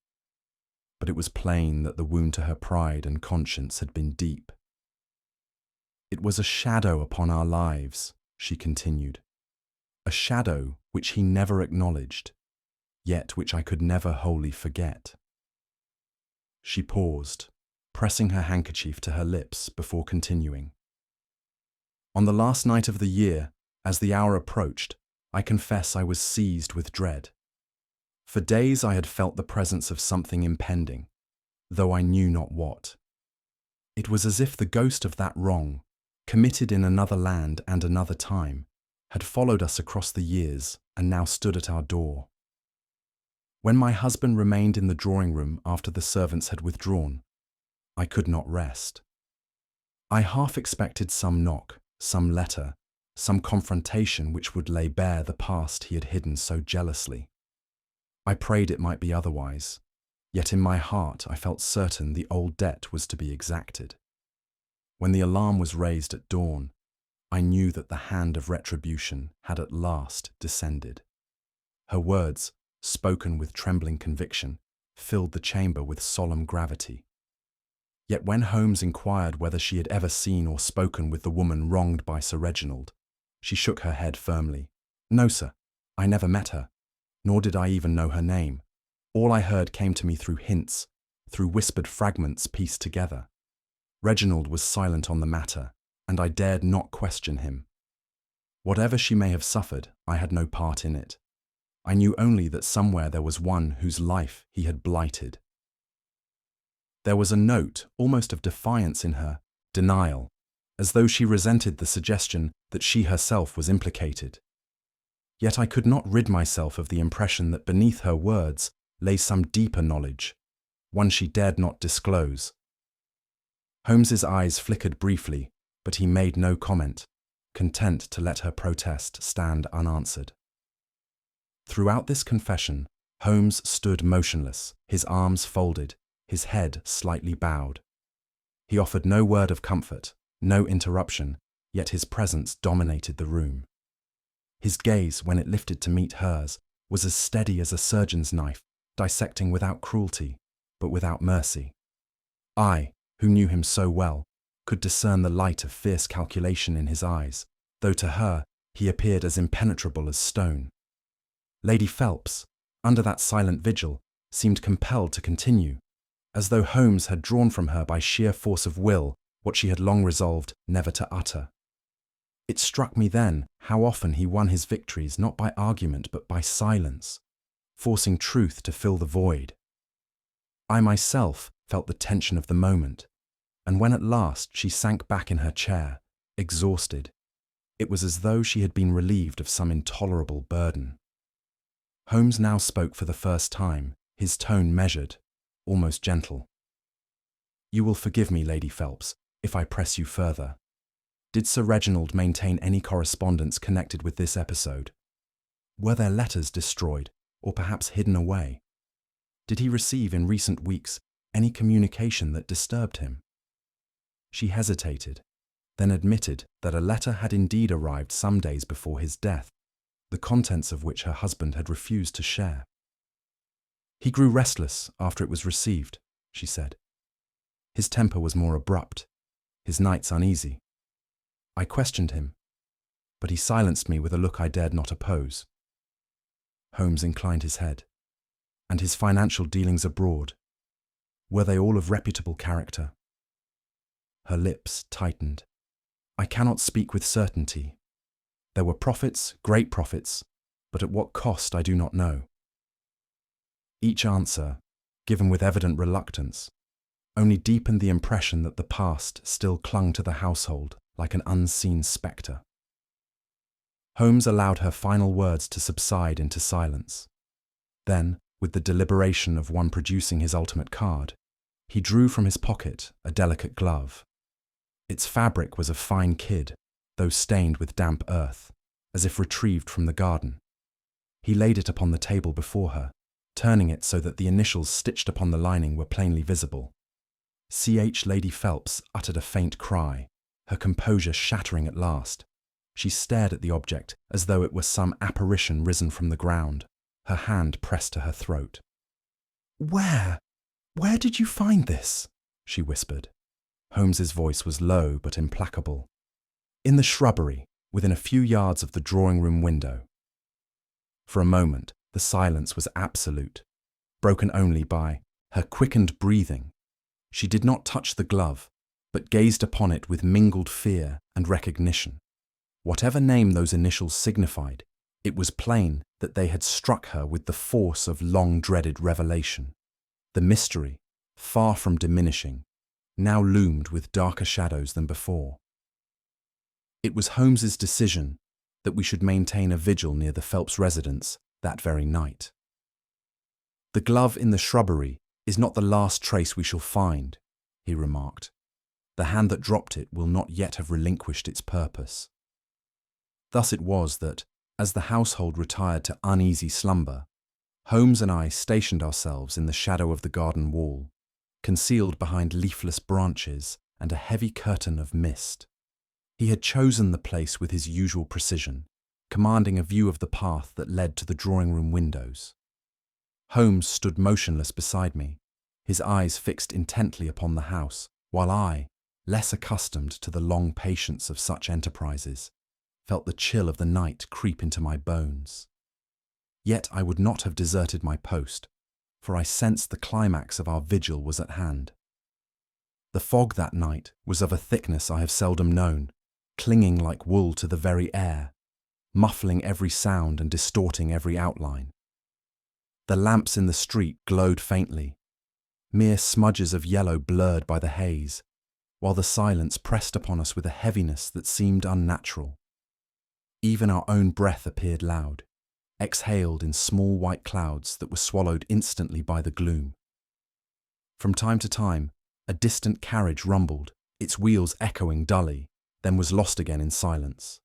But it was plain that the wound to her pride and conscience had been deep. "It was a shadow upon our lives," she continued, "a shadow which he never acknowledged, yet which I could never wholly forget." She paused, pressing her handkerchief to her lips before continuing. "On the last night of the year, as the hour approached, I confess I was seized with dread. For days I had felt the presence of something impending, though I knew not what. It was as if the ghost of that wrong, committed in another land and another time, had followed us across the years and now stood at our door. When my husband remained in the drawing-room after the servants had withdrawn, I could not rest. I half expected some knock, some letter, some confrontation which would lay bare the past he had hidden so jealously. I prayed it might be otherwise, yet in my heart I felt certain the old debt was to be exacted. When the alarm was raised at dawn, I knew that the hand of retribution had at last descended." Her words, spoken with trembling conviction, filled the chamber with solemn gravity. Yet when Holmes inquired whether she had ever seen or spoken with the woman wronged by Sir Reginald, she shook her head firmly. "No, sir, I never met her, nor did I even know her name. All I heard came to me through hints, through whispered fragments pieced together. Reginald was silent on the matter, and I dared not question him. Whatever she may have suffered, I had no part in it. I knew only that somewhere there was one whose life he had blighted." There was a note, almost of defiance in her, denial, as though she resented the suggestion that she herself was implicated. Yet I could not rid myself of the impression that beneath her words lay some deeper knowledge, one she dared not disclose. Holmes's eyes flickered briefly, but he made no comment, content to let her protest stand unanswered. Throughout this confession, Holmes stood motionless, his arms folded, his head slightly bowed. He offered no word of comfort, no interruption, yet his presence dominated the room. His gaze, when it lifted to meet hers, was as steady as a surgeon's knife, dissecting without cruelty, but without mercy. I, who knew him so well, could discern the light of fierce calculation in his eyes, though to her he appeared as impenetrable as stone. Lady Phelps, under that silent vigil, seemed compelled to continue, as though Holmes had drawn from her by sheer force of will what she had long resolved never to utter. It struck me then how often he won his victories not by argument but by silence, forcing truth to fill the void. I myself felt the tension of the moment, and when at last she sank back in her chair, exhausted, it was as though she had been relieved of some intolerable burden. Holmes now spoke for the first time, his tone measured, almost gentle. "You will forgive me, Lady Phelps, if I press you further. Did Sir Reginald maintain any correspondence connected with this episode? Were their letters destroyed, or perhaps hidden away? Did he receive in recent weeks any communication that disturbed him?" She hesitated, then admitted that a letter had indeed arrived some days before his death, the contents of which her husband had refused to share. "He grew restless after it was received," she said. His temper was more abrupt, his nights uneasy. I questioned him, but he silenced me with a look I dared not oppose. Holmes inclined his head. And his financial dealings abroad, were they all of reputable character? Her lips tightened. I cannot speak with certainty. There were profits, great profits, but at what cost I do not know. Each answer, given with evident reluctance, only deepened the impression that the past still clung to the household like an unseen spectre. Holmes allowed her final words to subside into silence. Then, with the deliberation of one producing his ultimate card, he drew from his pocket a delicate glove. Its fabric was of fine kid, though stained with damp earth, as if retrieved from the garden. He laid it upon the table before her, turning it so that the initials stitched upon the lining were plainly visible. C.H. Lady Phelps uttered a faint cry, her composure shattering at last. She stared at the object as though it were some apparition risen from the ground, her hand pressed to her throat. Where did you find this?" she whispered. Holmes's voice was low but implacable. "In the shrubbery, within a few yards of the drawing-room window." For a moment, the silence was absolute, broken only by her quickened breathing. She did not touch the glove, but gazed upon it with mingled fear and recognition. Whatever name those initials signified, it was plain that they had struck her with the force of long-dreaded revelation. The mystery, far from diminishing, now loomed with darker shadows than before. It was Holmes's decision that we should maintain a vigil near the Phelps residence that very night. "The glove in the shrubbery is not the last trace we shall find," he remarked. "The hand that dropped it will not yet have relinquished its purpose." Thus it was that, as the household retired to uneasy slumber, Holmes and I stationed ourselves in the shadow of the garden wall, concealed behind leafless branches and a heavy curtain of mist. He had chosen the place with his usual precision, commanding a view of the path that led to the drawing-room windows. Holmes stood motionless beside me, his eyes fixed intently upon the house, while I, less accustomed to the long patience of such enterprises, felt the chill of the night creep into my bones. Yet I would not have deserted my post, for I sensed the climax of our vigil was at hand. The fog that night was of a thickness I have seldom known, clinging like wool to the very air, muffling every sound and distorting every outline. The lamps in the street glowed faintly, mere smudges of yellow blurred by the haze, while the silence pressed upon us with a heaviness that seemed unnatural. Even our own breath appeared loud, exhaled in small white clouds that were swallowed instantly by the gloom. From time to time, a distant carriage rumbled, its wheels echoing dully, then was lost again in silence.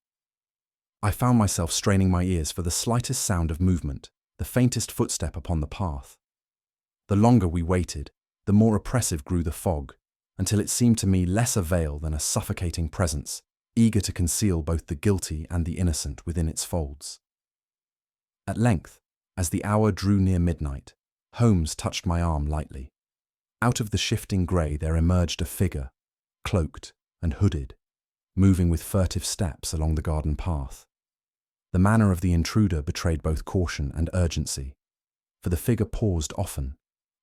I found myself straining my ears for the slightest sound of movement, the faintest footstep upon the path. The longer we waited, the more oppressive grew the fog, until it seemed to me less a veil than a suffocating presence, eager to conceal both the guilty and the innocent within its folds. At length, as the hour drew near midnight, Holmes touched my arm lightly. Out of the shifting grey there emerged a figure, cloaked and hooded, moving with furtive steps along the garden path. The manner of the intruder betrayed both caution and urgency, for the figure paused often,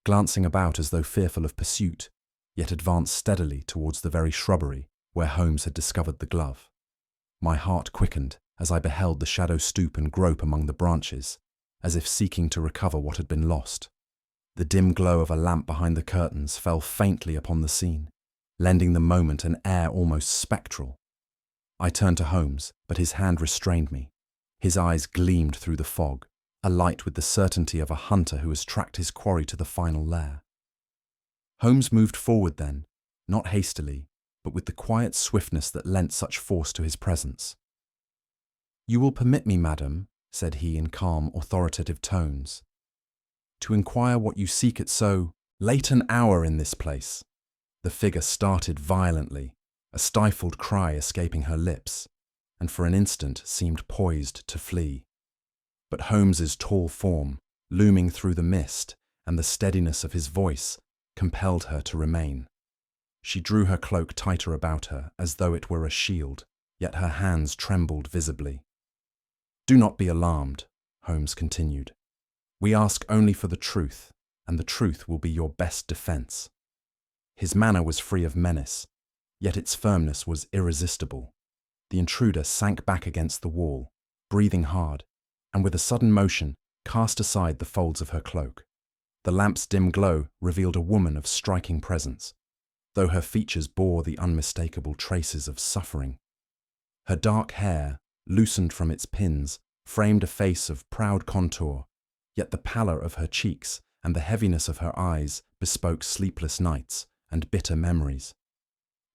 glancing about as though fearful of pursuit, yet advanced steadily towards the very shrubbery where Holmes had discovered the glove. My heart quickened as I beheld the shadow stoop and grope among the branches, as if seeking to recover what had been lost. The dim glow of a lamp behind the curtains fell faintly upon the scene, lending the moment an air almost spectral. I turned to Holmes, but his hand restrained me. His eyes gleamed through the fog, alight with the certainty of a hunter who has tracked his quarry to the final lair. Holmes moved forward then, not hastily, but with the quiet swiftness that lent such force to his presence. "You will permit me, madam," said he in calm, authoritative tones, "to inquire what you seek at so late an hour in this place." The figure started violently, a stifled cry escaping her lips, and for an instant seemed poised to flee. But Holmes's tall form, looming through the mist, and the steadiness of his voice, compelled her to remain. She drew her cloak tighter about her, as though it were a shield, yet her hands trembled visibly. "Do not be alarmed," Holmes continued. "We ask only for the truth, and the truth will be your best defense." His manner was free of menace, yet its firmness was irresistible. The intruder sank back against the wall, breathing hard, and with a sudden motion cast aside the folds of her cloak. The lamp's dim glow revealed a woman of striking presence, though her features bore the unmistakable traces of suffering. Her dark hair, loosened from its pins, framed a face of proud contour, yet the pallor of her cheeks and the heaviness of her eyes bespoke sleepless nights and bitter memories.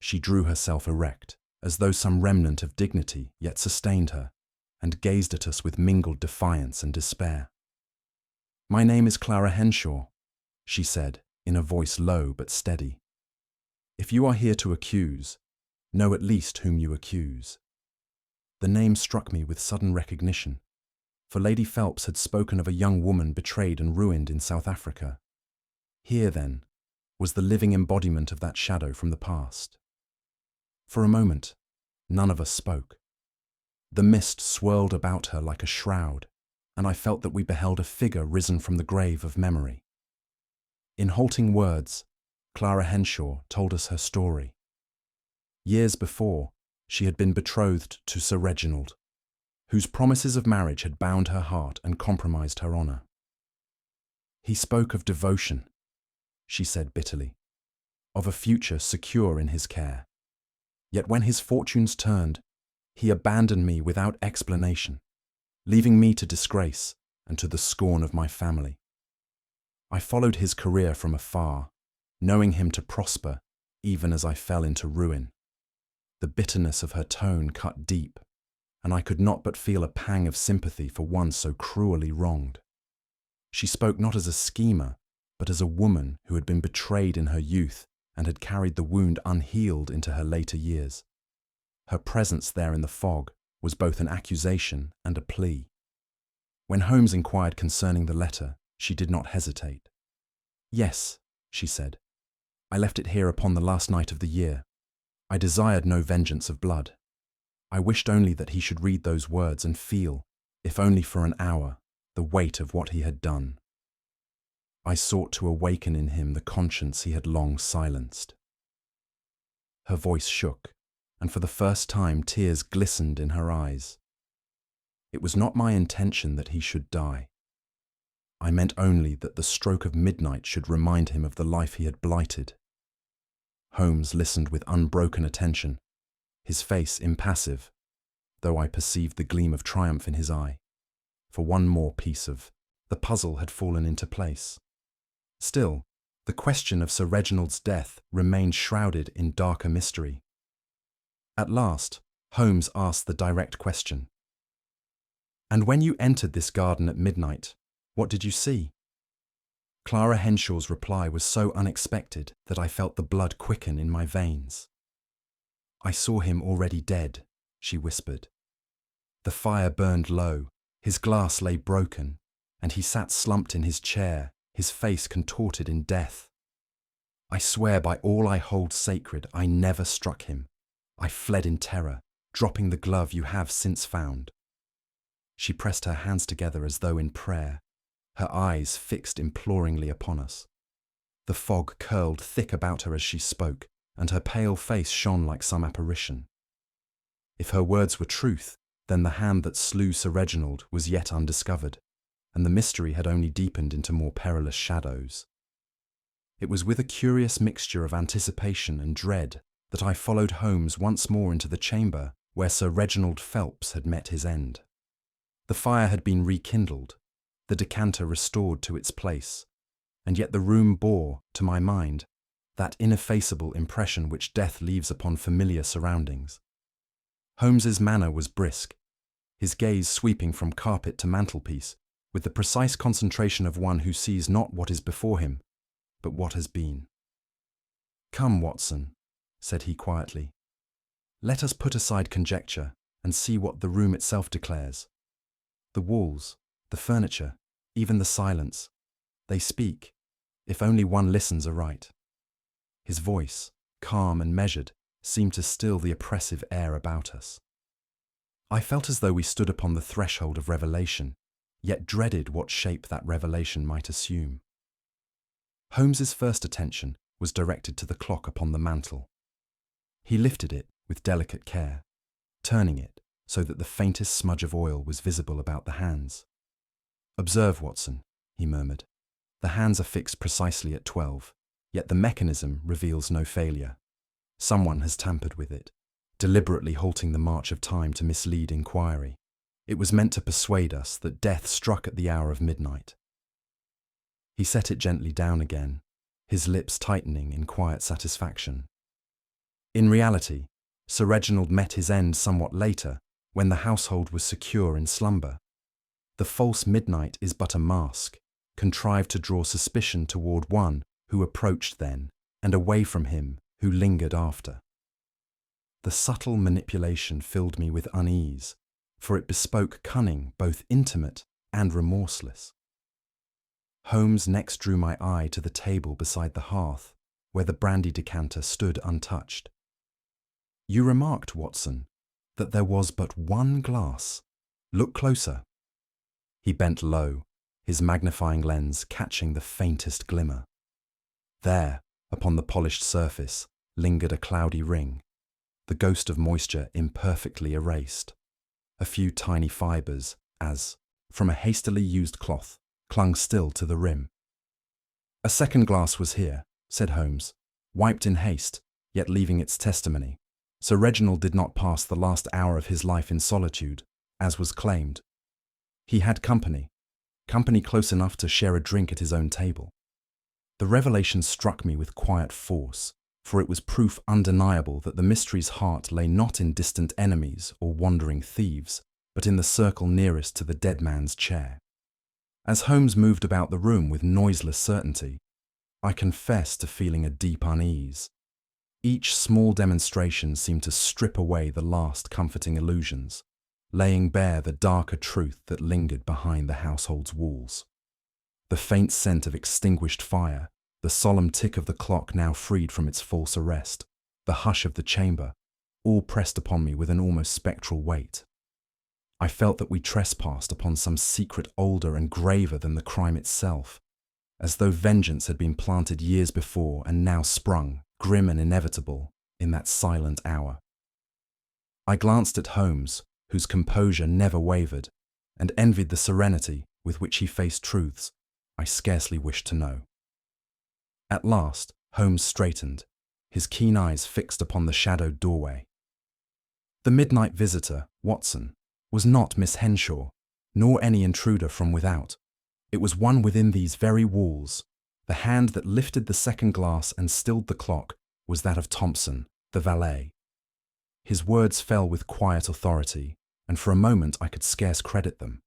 She drew herself erect, as though some remnant of dignity yet sustained her, and gazed at us with mingled defiance and despair. "My name is Clara Henshaw," she said, in a voice low but steady. "If you are here to accuse, know at least whom you accuse." The name struck me with sudden recognition, for Lady Phelps had spoken of a young woman betrayed and ruined in South Africa. Here, then, was the living embodiment of that shadow from the past. For a moment, none of us spoke. The mist swirled about her like a shroud, and I felt that we beheld a figure risen from the grave of memory. In halting words, Clara Henshaw told us her story. Years before, she had been betrothed to Sir Reginald, whose promises of marriage had bound her heart and compromised her honour. "He spoke of devotion," she said bitterly, "of a future secure in his care. Yet when his fortunes turned, he abandoned me without explanation, leaving me to disgrace and to the scorn of my family. I followed his career from afar, knowing him to prosper even as I fell into ruin." The bitterness of her tone cut deep, and I could not but feel a pang of sympathy for one so cruelly wronged. She spoke not as a schemer, but as a woman who had been betrayed in her youth and had carried the wound unhealed into her later years. Her presence there in the fog was both an accusation and a plea. When Holmes inquired concerning the letter, she did not hesitate. "Yes," she said, "I left it here upon the last night of the year. I desired no vengeance of blood. I wished only that he should read those words and feel, if only for an hour, the weight of what he had done. I sought to awaken in him the conscience he had long silenced." Her voice shook, and for the first time tears glistened in her eyes. "It was not my intention that he should die. I meant only that the stroke of midnight should remind him of the life he had blighted." Holmes listened with unbroken attention, his face impassive, though I perceived the gleam of triumph in his eye. For one more piece of the puzzle had fallen into place. Still, the question of Sir Reginald's death remained shrouded in darker mystery. At last, Holmes asked the direct question. "And when you entered this garden at midnight, what did you see?" Clara Henshaw's reply was so unexpected that I felt the blood quicken in my veins. "I saw him already dead," she whispered. "The fire burned low, his glass lay broken, and he sat slumped in his chair, his face contorted in death. I swear by all I hold sacred, I never struck him. I fled in terror, dropping the glove you have since found." She pressed her hands together as though in prayer, her eyes fixed imploringly upon us. The fog curled thick about her as she spoke, and her pale face shone like some apparition. If her words were truth, then the hand that slew Sir Reginald was yet undiscovered, and the mystery had only deepened into more perilous shadows. It was with a curious mixture of anticipation and dread that I followed Holmes once more into the chamber where Sir Reginald Phelps had met his end. The fire had been rekindled, the decanter restored to its place, and yet the room bore, to my mind, that ineffaceable impression which death leaves upon familiar surroundings. Holmes's manner was brisk, his gaze sweeping from carpet to mantelpiece, with the precise concentration of one who sees not what is before him, but what has been. "Come, Watson," said he quietly. "Let us put aside conjecture and see what the room itself declares. The walls, the furniture, even the silence, they speak, if only one listens aright." His voice, calm and measured, seemed to still the oppressive air about us. I felt as though we stood upon the threshold of revelation, yet dreaded what shape that revelation might assume. Holmes's first attention was directed to the clock upon the mantel. He lifted it with delicate care, turning it so that the faintest smudge of oil was visible about the hands. "Observe, Watson," he murmured. "The hands are fixed precisely at 12, yet the mechanism reveals no failure. Someone has tampered with it, deliberately halting the march of time to mislead inquiry. It was meant to persuade us that death struck at the hour of midnight." He set it gently down again, his lips tightening in quiet satisfaction. In reality, Sir Reginald met his end somewhat later, when the household was secure in slumber. The false midnight is but a mask, contrived to draw suspicion toward one who approached then, and away from him who lingered after. The subtle manipulation filled me with unease, for it bespoke cunning both intimate and remorseless. Holmes next drew my eye to the table beside the hearth, where the brandy decanter stood untouched. "You remarked, Watson, that there was but one glass. Look closer." He bent low, his magnifying lens catching the faintest glimmer. There, upon the polished surface, lingered a cloudy ring, the ghost of moisture imperfectly erased. A few tiny fibres, as from a hastily used cloth, clung still to the rim. "A second glass was here," said Holmes, "wiped in haste, yet leaving its testimony. Sir Reginald did not pass the last hour of his life in solitude, as was claimed. He had company close enough to share a drink at his own table." The revelation struck me with quiet force, for it was proof undeniable that the mystery's heart lay not in distant enemies or wandering thieves, but in the circle nearest to the dead man's chair. As Holmes moved about the room with noiseless certainty, I confessed to feeling a deep unease. Each small demonstration seemed to strip away the last comforting illusions, laying bare the darker truth that lingered behind the household's walls. The faint scent of extinguished fire, the solemn tick of the clock now freed from its false arrest, the hush of the chamber, all pressed upon me with an almost spectral weight. I felt that we trespassed upon some secret older and graver than the crime itself, as though vengeance had been planted years before and now sprung, grim and inevitable, in that silent hour. I glanced at Holmes, whose composure never wavered, and envied the serenity with which he faced truths I scarcely wished to know. At last, Holmes straightened, his keen eyes fixed upon the shadowed doorway. The midnight visitor, Watson, was not Miss Henshaw, nor any intruder from without. It was one within these very walls. The hand that lifted the second glass and stilled the clock was that of Thompson, the valet. His words fell with quiet authority, and for a moment I could scarce credit them.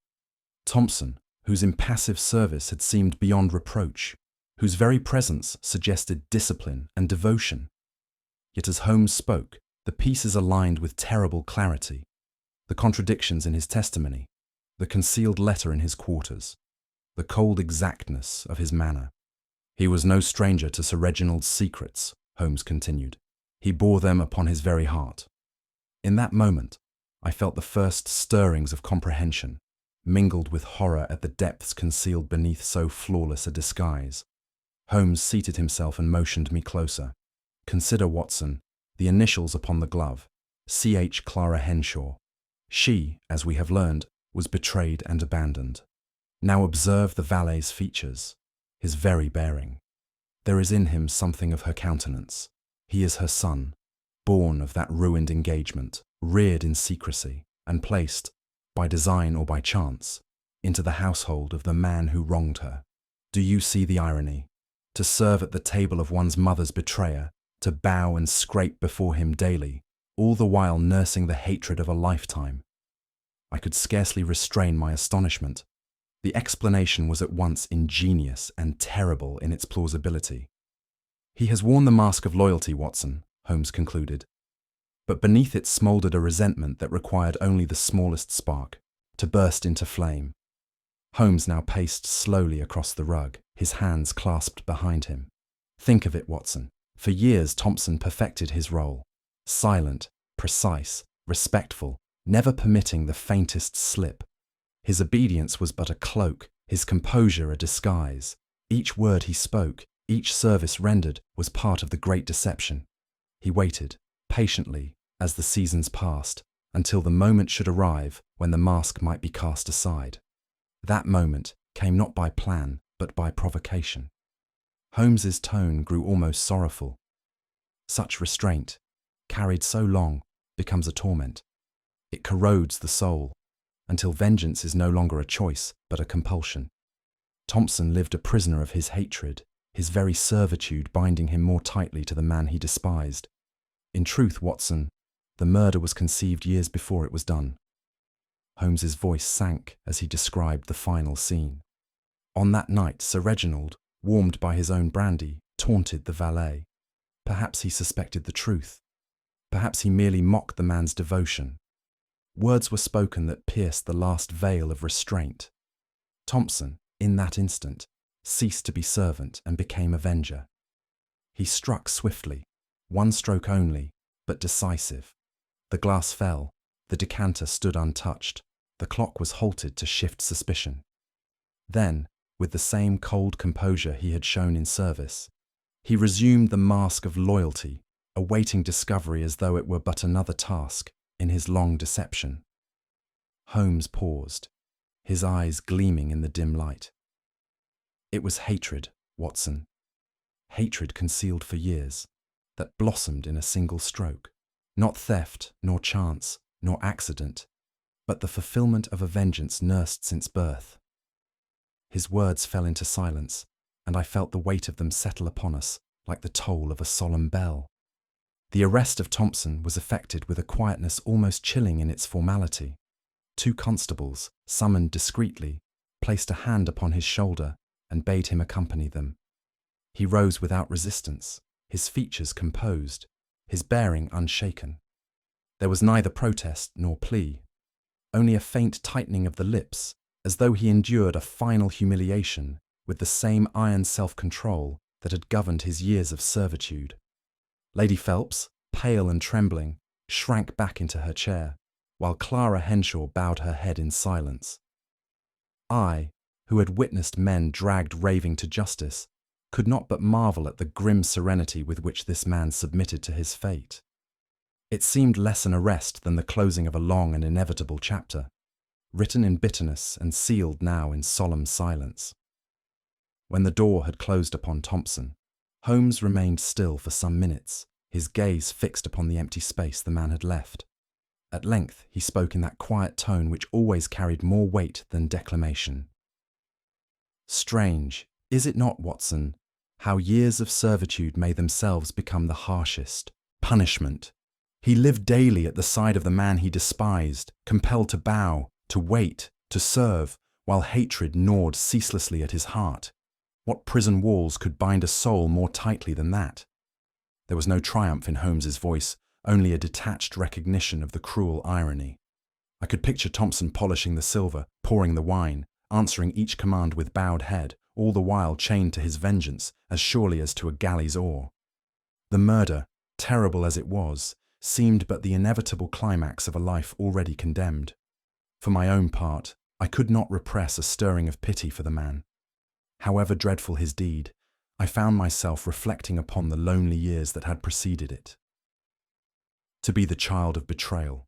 Thompson, whose impassive service had seemed beyond reproach, whose very presence suggested discipline and devotion. Yet as Holmes spoke, the pieces aligned with terrible clarity. The contradictions in his testimony, the concealed letter in his quarters, the cold exactness of his manner. "He was no stranger to Sir Reginald's secrets," Holmes continued. "He bore them upon his very heart." In that moment, I felt the first stirrings of comprehension, mingled with horror at the depths concealed beneath so flawless a disguise. Holmes seated himself and motioned me closer. "Consider, Watson, the initials upon the glove, C.H. Clara Henshaw. She, as we have learned, was betrayed and abandoned. Now observe the valet's features, his very bearing. There is in him something of her countenance. He is her son, born of that ruined engagement, reared in secrecy, and placed, by design or by chance, into the household of the man who wronged her. Do you see the irony? To serve at the table of one's mother's betrayer, to bow and scrape before him daily, all the while nursing the hatred of a lifetime." I could scarcely restrain my astonishment. The explanation was at once ingenious and terrible in its plausibility. "He has worn the mask of loyalty, Watson," Holmes concluded, but beneath it smouldered a resentment that required only the smallest spark to burst into flame. Holmes now paced slowly across the rug, his hands clasped behind him. "Think of it, Watson. For years, Thompson perfected his role. Silent, precise, respectful, never permitting the faintest slip. His obedience was but a cloak, his composure a disguise. Each word he spoke, each service rendered, was part of the great deception. He waited, patiently, as the seasons passed, until the moment should arrive when the mask might be cast aside. That moment came not by plan, but by provocation. Holmes's tone grew almost sorrowful. Such restraint, carried so long, becomes a torment. It corrodes the soul, until vengeance is no longer a choice, but a compulsion. Thompson lived a prisoner of his hatred, his very servitude binding him more tightly to the man he despised. In truth, Watson, the murder was conceived years before it was done. Holmes's voice sank as he described the final scene. On that night, Sir Reginald, warmed by his own brandy, taunted the valet. Perhaps he suspected the truth. Perhaps he merely mocked the man's devotion. Words were spoken that pierced the last veil of restraint. Thompson, in that instant, ceased to be servant and became avenger. He struck swiftly, one stroke only, but decisive. The glass fell, the decanter stood untouched, the clock was halted to shift suspicion. Then, with the same cold composure he had shown in service, he resumed the mask of loyalty, awaiting discovery as though it were but another task in his long deception. Holmes paused, his eyes gleaming in the dim light. It was hatred, Watson. Hatred concealed for years, that blossomed in a single stroke. Not theft, nor chance, nor accident, but the fulfillment of a vengeance nursed since birth. His words fell into silence, and I felt the weight of them settle upon us like the toll of a solemn bell. The arrest of Thompson was effected with a quietness almost chilling in its formality. 2 constables, summoned discreetly, placed a hand upon his shoulder and bade him accompany them. He rose without resistance, his features composed, his bearing unshaken. There was neither protest nor plea, only a faint tightening of the lips, as though he endured a final humiliation with the same iron self-control that had governed his years of servitude. Lady Phelps, pale and trembling, shrank back into her chair, while Clara Henshaw bowed her head in silence. I, who had witnessed men dragged raving to justice, could not but marvel at the grim serenity with which this man submitted to his fate. It seemed less an arrest than the closing of a long and inevitable chapter, written in bitterness and sealed now in solemn silence. When the door had closed upon Thompson, Holmes remained still for some minutes, his gaze fixed upon the empty space the man had left. At length he spoke in that quiet tone which always carried more weight than declamation. Strange, is it not, Watson, how years of servitude may themselves become the harshest punishment? He lived daily at the side of the man he despised, compelled to bow, to wait, to serve, while hatred gnawed ceaselessly at his heart. What prison walls could bind a soul more tightly than that? There was no triumph in Holmes's voice, only a detached recognition of the cruel irony. I could picture Thompson polishing the silver, pouring the wine, answering each command with bowed head, all the while chained to his vengeance as surely as to a galley's oar. The murder, terrible as it was, seemed but the inevitable climax of a life already condemned. For my own part, I could not repress a stirring of pity for the man. However dreadful his deed, I found myself reflecting upon the lonely years that had preceded it. To be the child of betrayal,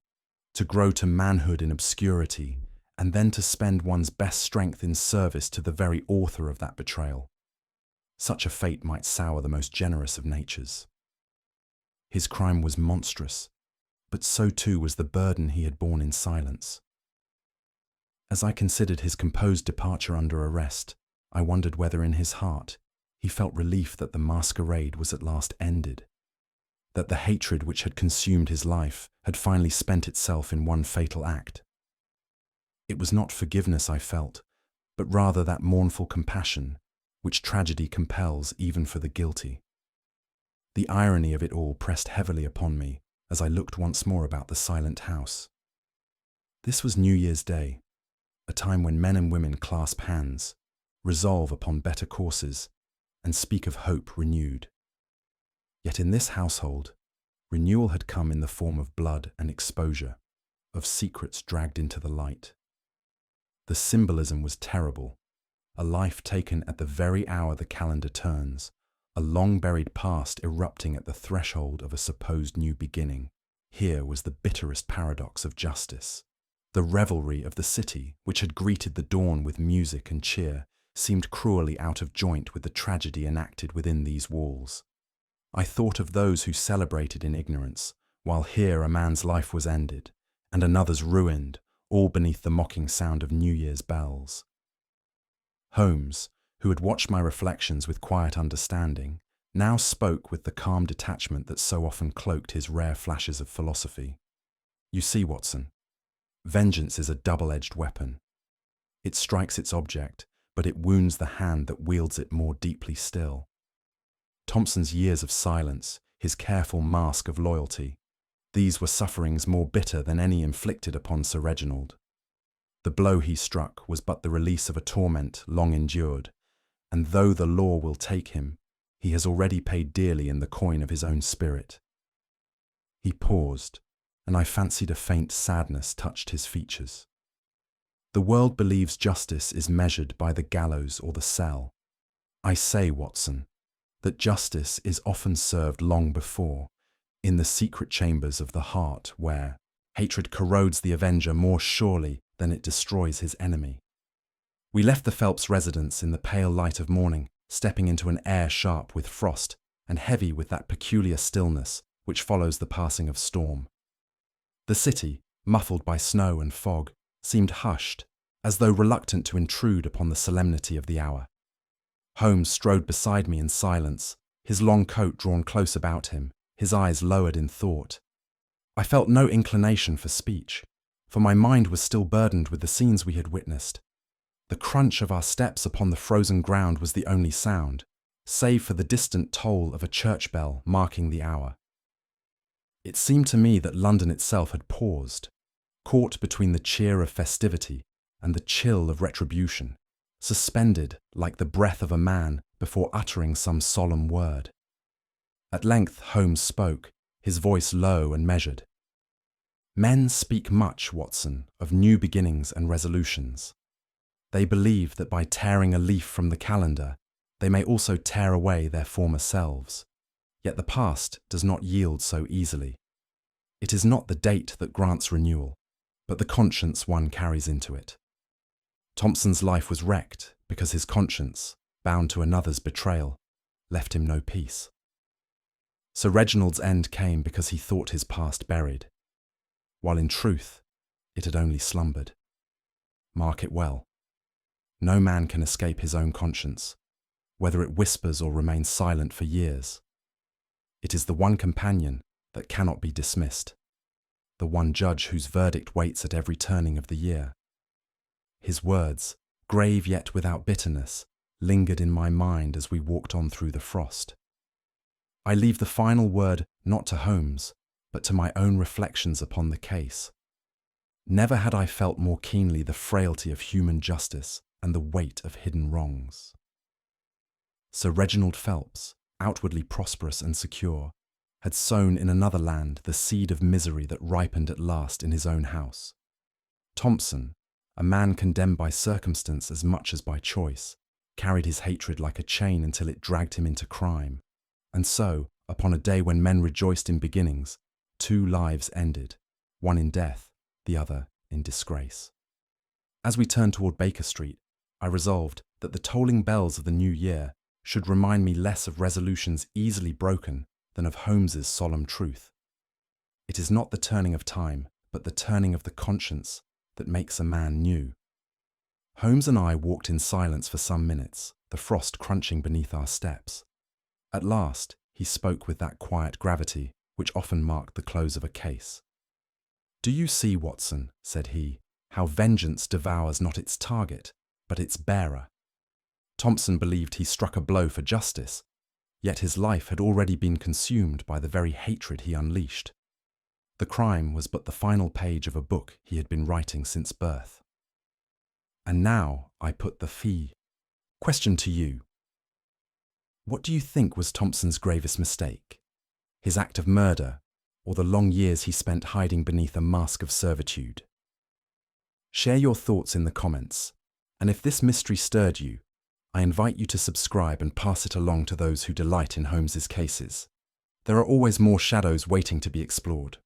to grow to manhood in obscurity, and then to spend one's best strength in service to the very author of that betrayal. Such a fate might sour the most generous of natures. His crime was monstrous, but so too was the burden he had borne in silence. As I considered his composed departure under arrest, I wondered whether in his heart he felt relief that the masquerade was at last ended, that the hatred which had consumed his life had finally spent itself in one fatal act. It was not forgiveness I felt, but rather that mournful compassion which tragedy compels even for the guilty. The irony of it all pressed heavily upon me as I looked once more about the silent house. This was New Year's Day, a time when men and women clasp hands, resolve upon better courses, and speak of hope renewed. Yet in this household, renewal had come in the form of blood and exposure, of secrets dragged into the light. The symbolism was terrible, a life taken at the very hour the calendar turns, a long-buried past erupting at the threshold of a supposed new beginning. Here was the bitterest paradox of justice. The revelry of the city, which had greeted the dawn with music and cheer, seemed cruelly out of joint with the tragedy enacted within these walls. I thought of those who celebrated in ignorance, while here a man's life was ended, and another's ruined, all beneath the mocking sound of New Year's bells. Holmes, who had watched my reflections with quiet understanding, now spoke with the calm detachment that so often cloaked his rare flashes of philosophy. You see, Watson, vengeance is a double-edged weapon. It strikes its object, but it wounds the hand that wields it more deeply still. Thompson's years of silence, his careful mask of loyalty, these were sufferings more bitter than any inflicted upon Sir Reginald. The blow he struck was but the release of a torment long endured, and though the law will take him, he has already paid dearly in the coin of his own spirit. He paused, and I fancied a faint sadness touched his features. The world believes justice is measured by the gallows or the cell. I say, Watson, that justice is often served long before, in the secret chambers of the heart where hatred corrodes the avenger more surely than it destroys his enemy. We left the Phelps residence in the pale light of morning, stepping into an air sharp with frost and heavy with that peculiar stillness which follows the passing of storm. The city, muffled by snow and fog, seemed hushed, as though reluctant to intrude upon the solemnity of the hour. Holmes strode beside me in silence, his long coat drawn close about him, his eyes lowered in thought. I felt no inclination for speech, for my mind was still burdened with the scenes we had witnessed. The crunch of our steps upon the frozen ground was the only sound, save for the distant toll of a church bell marking the hour. It seemed to me that London itself had paused, caught between the cheer of festivity and the chill of retribution, suspended like the breath of a man before uttering some solemn word. At length Holmes spoke, his voice low and measured. Men speak much, Watson, of new beginnings and resolutions. They believe that by tearing a leaf from the calendar, they may also tear away their former selves. Yet the past does not yield so easily. It is not the date that grants renewal, but the conscience one carries into it. Thompson's life was wrecked because his conscience, bound to another's betrayal, left him no peace. Sir Reginald's end came because he thought his past buried, while in truth it had only slumbered. Mark it well. No man can escape his own conscience, whether it whispers or remains silent for years. It is the one companion that cannot be dismissed, the one judge whose verdict waits at every turning of the year. His words, grave yet without bitterness, lingered in my mind as we walked on through the frost. I leave the final word not to Holmes, but to my own reflections upon the case. Never had I felt more keenly the frailty of human justice and the weight of hidden wrongs. Sir Reginald Phelps, outwardly prosperous and secure, had sown in another land the seed of misery that ripened at last in his own house. Thompson, a man condemned by circumstance as much as by choice, carried his hatred like a chain until it dragged him into crime. And so, upon a day when men rejoiced in beginnings, 2 lives ended, one in death, the other in disgrace. As we turned toward Baker Street, I resolved that the tolling bells of the new year should remind me less of resolutions easily broken than of Holmes's solemn truth. It is not the turning of time, but the turning of the conscience that makes a man new. Holmes and I walked in silence for some minutes, the frost crunching beneath our steps. At last, he spoke with that quiet gravity which often marked the close of a case. "Do you see, Watson," said he, "how vengeance devours not its target, but its bearer? Thompson believed he struck a blow for justice, yet his life had already been consumed by the very hatred he unleashed. The crime was but the final page of a book he had been writing since birth. And now I put the question to you. What do you think was Thompson's gravest mistake? his act of murder, or the long years he spent hiding beneath a mask of servitude? Share your thoughts in the comments, and if this mystery stirred you, I invite you to subscribe and pass it along to those who delight in Holmes's cases. There are always more shadows waiting to be explored.